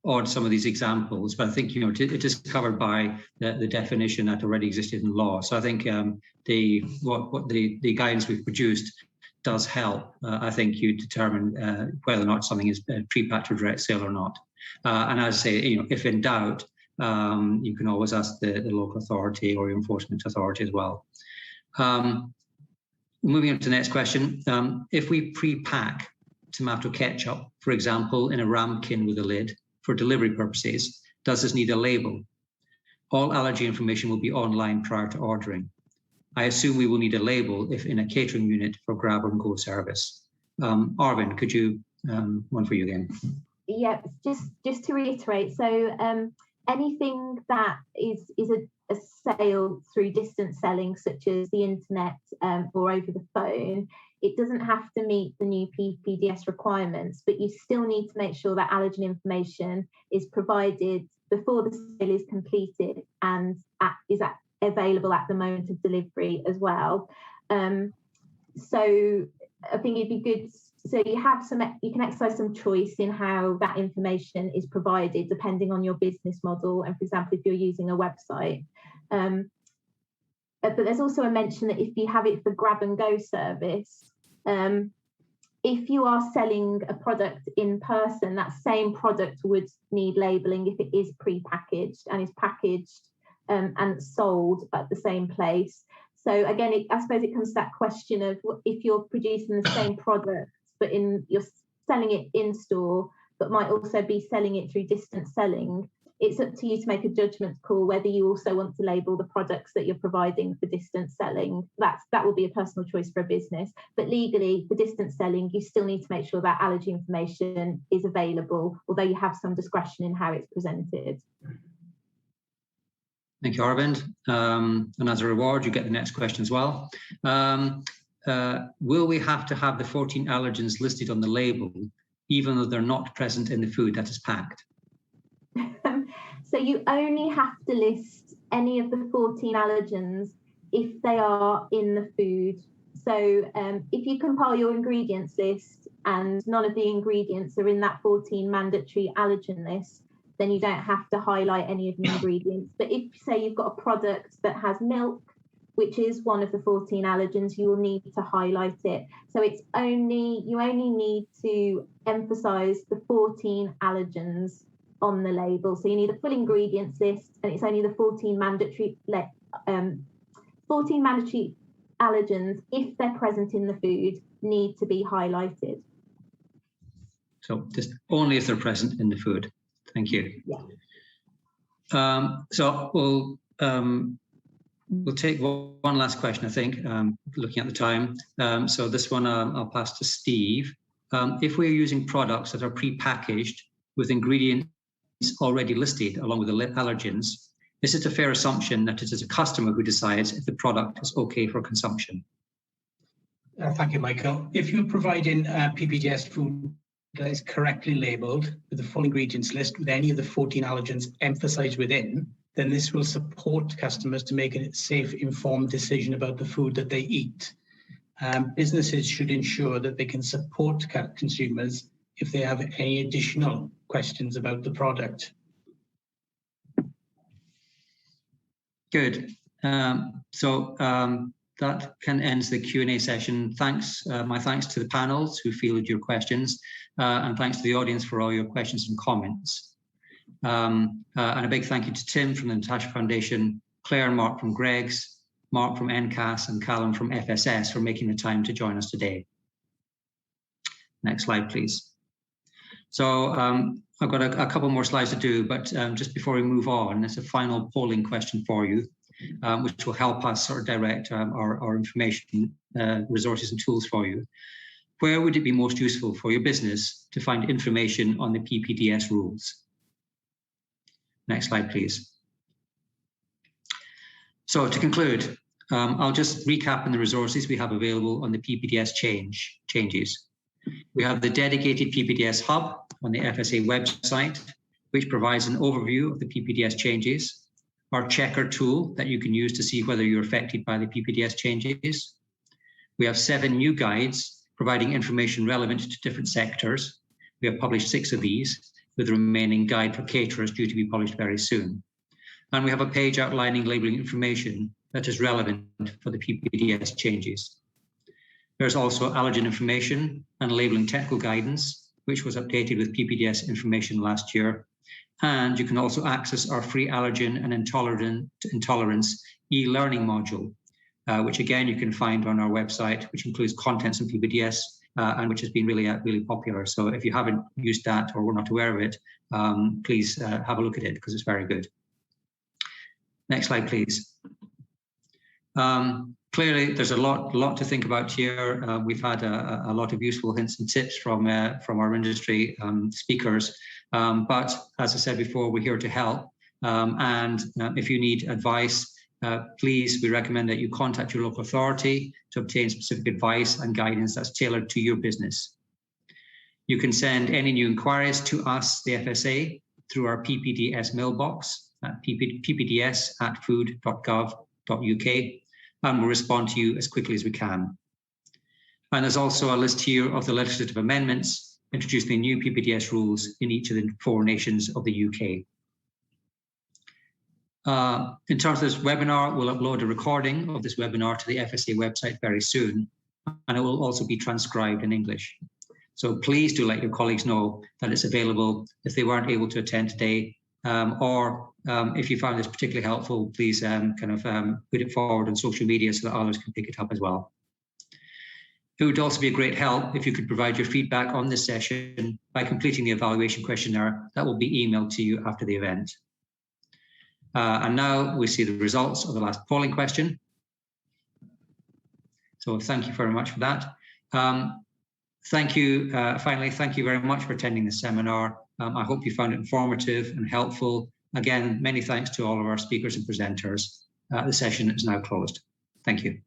odd, some of these examples, but I think it is covered by the definition that already existed in law. So I think the guidance we've produced does help. I think you determine whether or not something is pre-packed for direct sale or not. And as I say, if in doubt, you can always ask the local authority or enforcement authority as well. Moving on to the next question. If we pre-pack tomato ketchup, for example, in a ramekin with a lid for delivery purposes, does this need a label? All allergy information will be online prior to ordering. I assume we will need a label if in a catering unit for grab and go service. Arvind, could you, one for you again? Yeah, just to reiterate, so anything that is a sale through distance selling, such as the internet or over the phone, it doesn't have to meet the new PPDS requirements, but you still need to make sure that allergen information is provided before the sale is completed and is available at the moment of delivery as well. So I think it'd be good. So you can exercise some choice in how that information is provided, depending on your business model. And for example, if you're using a website. But there's also a mention that if you have it for grab and go service, if you are selling a product in person, that same product would need labelling if it is pre-packaged and is packaged and sold at the same place. So again, I suppose it comes to that question of if you're producing the same product, but you're selling it in store, but might also be selling it through distance selling, it's up to you to make a judgment call whether you also want to label the products that you're providing for distance selling. That will be a personal choice for a business. But legally, for distance selling, you still need to make sure that allergy information is available, although you have some discretion in how it's presented. Thank you, Arvind. And as a reward, you get the next question as well. Will we have to have the 14 allergens listed on the label, even though they're not present in the food that is packed? So you only have to list any of the 14 allergens if they are in the food. So if you compile your ingredients list and none of the ingredients are in that 14 mandatory allergen list, then you don't have to highlight any of the ingredients. But if, say, you've got a product that has milk, which is one of the 14 allergens, you will need to highlight it. So you only need to emphasize the 14 allergens on the label. So you need a full ingredients list, and it's only the 14 mandatory allergens, if they're present in the food, need to be highlighted. So just only if they're present in the food. Thank you. Yeah. So we'll take one last question, I think, looking at the time. So this one I'll pass to Steve. If we're using products that are pre-packaged with ingredients already listed along with the allergens, is it a fair assumption that it is a customer who decides if the product is okay for consumption? Thank you, Michael. If you're providing PPDS food that is correctly labelled with the full ingredients list with any of the 14 allergens emphasised within, then this will support customers to make a safe, informed decision about the food that they eat. Businesses should ensure that they can support consumers if they have any additional questions about the product. Good. That can end the Q&A session. Thanks, my thanks to the panels who fielded your questions, and thanks to the audience for all your questions and comments. And a big thank you to Tim from the Natasha Foundation, Claire and Mark from Greg's, Mark from NCAS, and Callum from FSS for making the time to join us today. Next slide, please. So I've got a couple more slides to do, but just before we move on, there's a final polling question for you, which will help us sort of direct our information, resources and tools for you. Where would it be most useful for your business to find information on the PPDS rules? Next slide, please. So to conclude, I'll just recap on the resources we have available on the PPDS changes. We have the dedicated PPDS hub on the FSA website, which provides an overview of the PPDS changes, our checker tool that you can use to see whether you're affected by the PPDS changes. We have 7 new guides providing information relevant to different sectors. We have published 6 of these, with the remaining guide for caterers due to be published very soon. And we have a page outlining labelling information that is relevant for the PPDS changes. There's also allergen information and labelling technical guidance, which was updated with PPDS information last year. And you can also access our free allergen and intolerance e-learning module, which again, you can find on our website, which includes contents on PPDS, and which has been really popular. So if you haven't used that or were not aware of it, please have a look at it because it's very good. Next slide, please. Clearly, there's a lot to think about here. We've had a lot of useful hints and tips from our industry speakers. But as I said before, we're here to help. And if you need advice, please, we recommend that you contact your local authority to obtain specific advice and guidance that's tailored to your business. You can send any new inquiries to us, the FSA, through our PPDS mailbox at ppds@food.gov.uk, and we'll respond to you as quickly as we can. And there's also a list here of the legislative amendments introducing the new PPDS rules in each of the 4 nations of the UK. In terms of this webinar, we'll upload a recording of this webinar to the FSA website very soon, and it will also be transcribed in English. So please do let your colleagues know that it's available if they weren't able to attend today, or if you found this particularly helpful, please put it forward on social media so that others can pick it up as well. It would also be a great help if you could provide your feedback on this session by completing the evaluation questionnaire that will be emailed to you after the event. And now we see the results of the last polling question. So thank you very much for that. Thank you, finally, thank you very much for attending this seminar. I hope you found it informative and helpful. Again, many thanks to all of our speakers and presenters. The session is now closed. Thank you.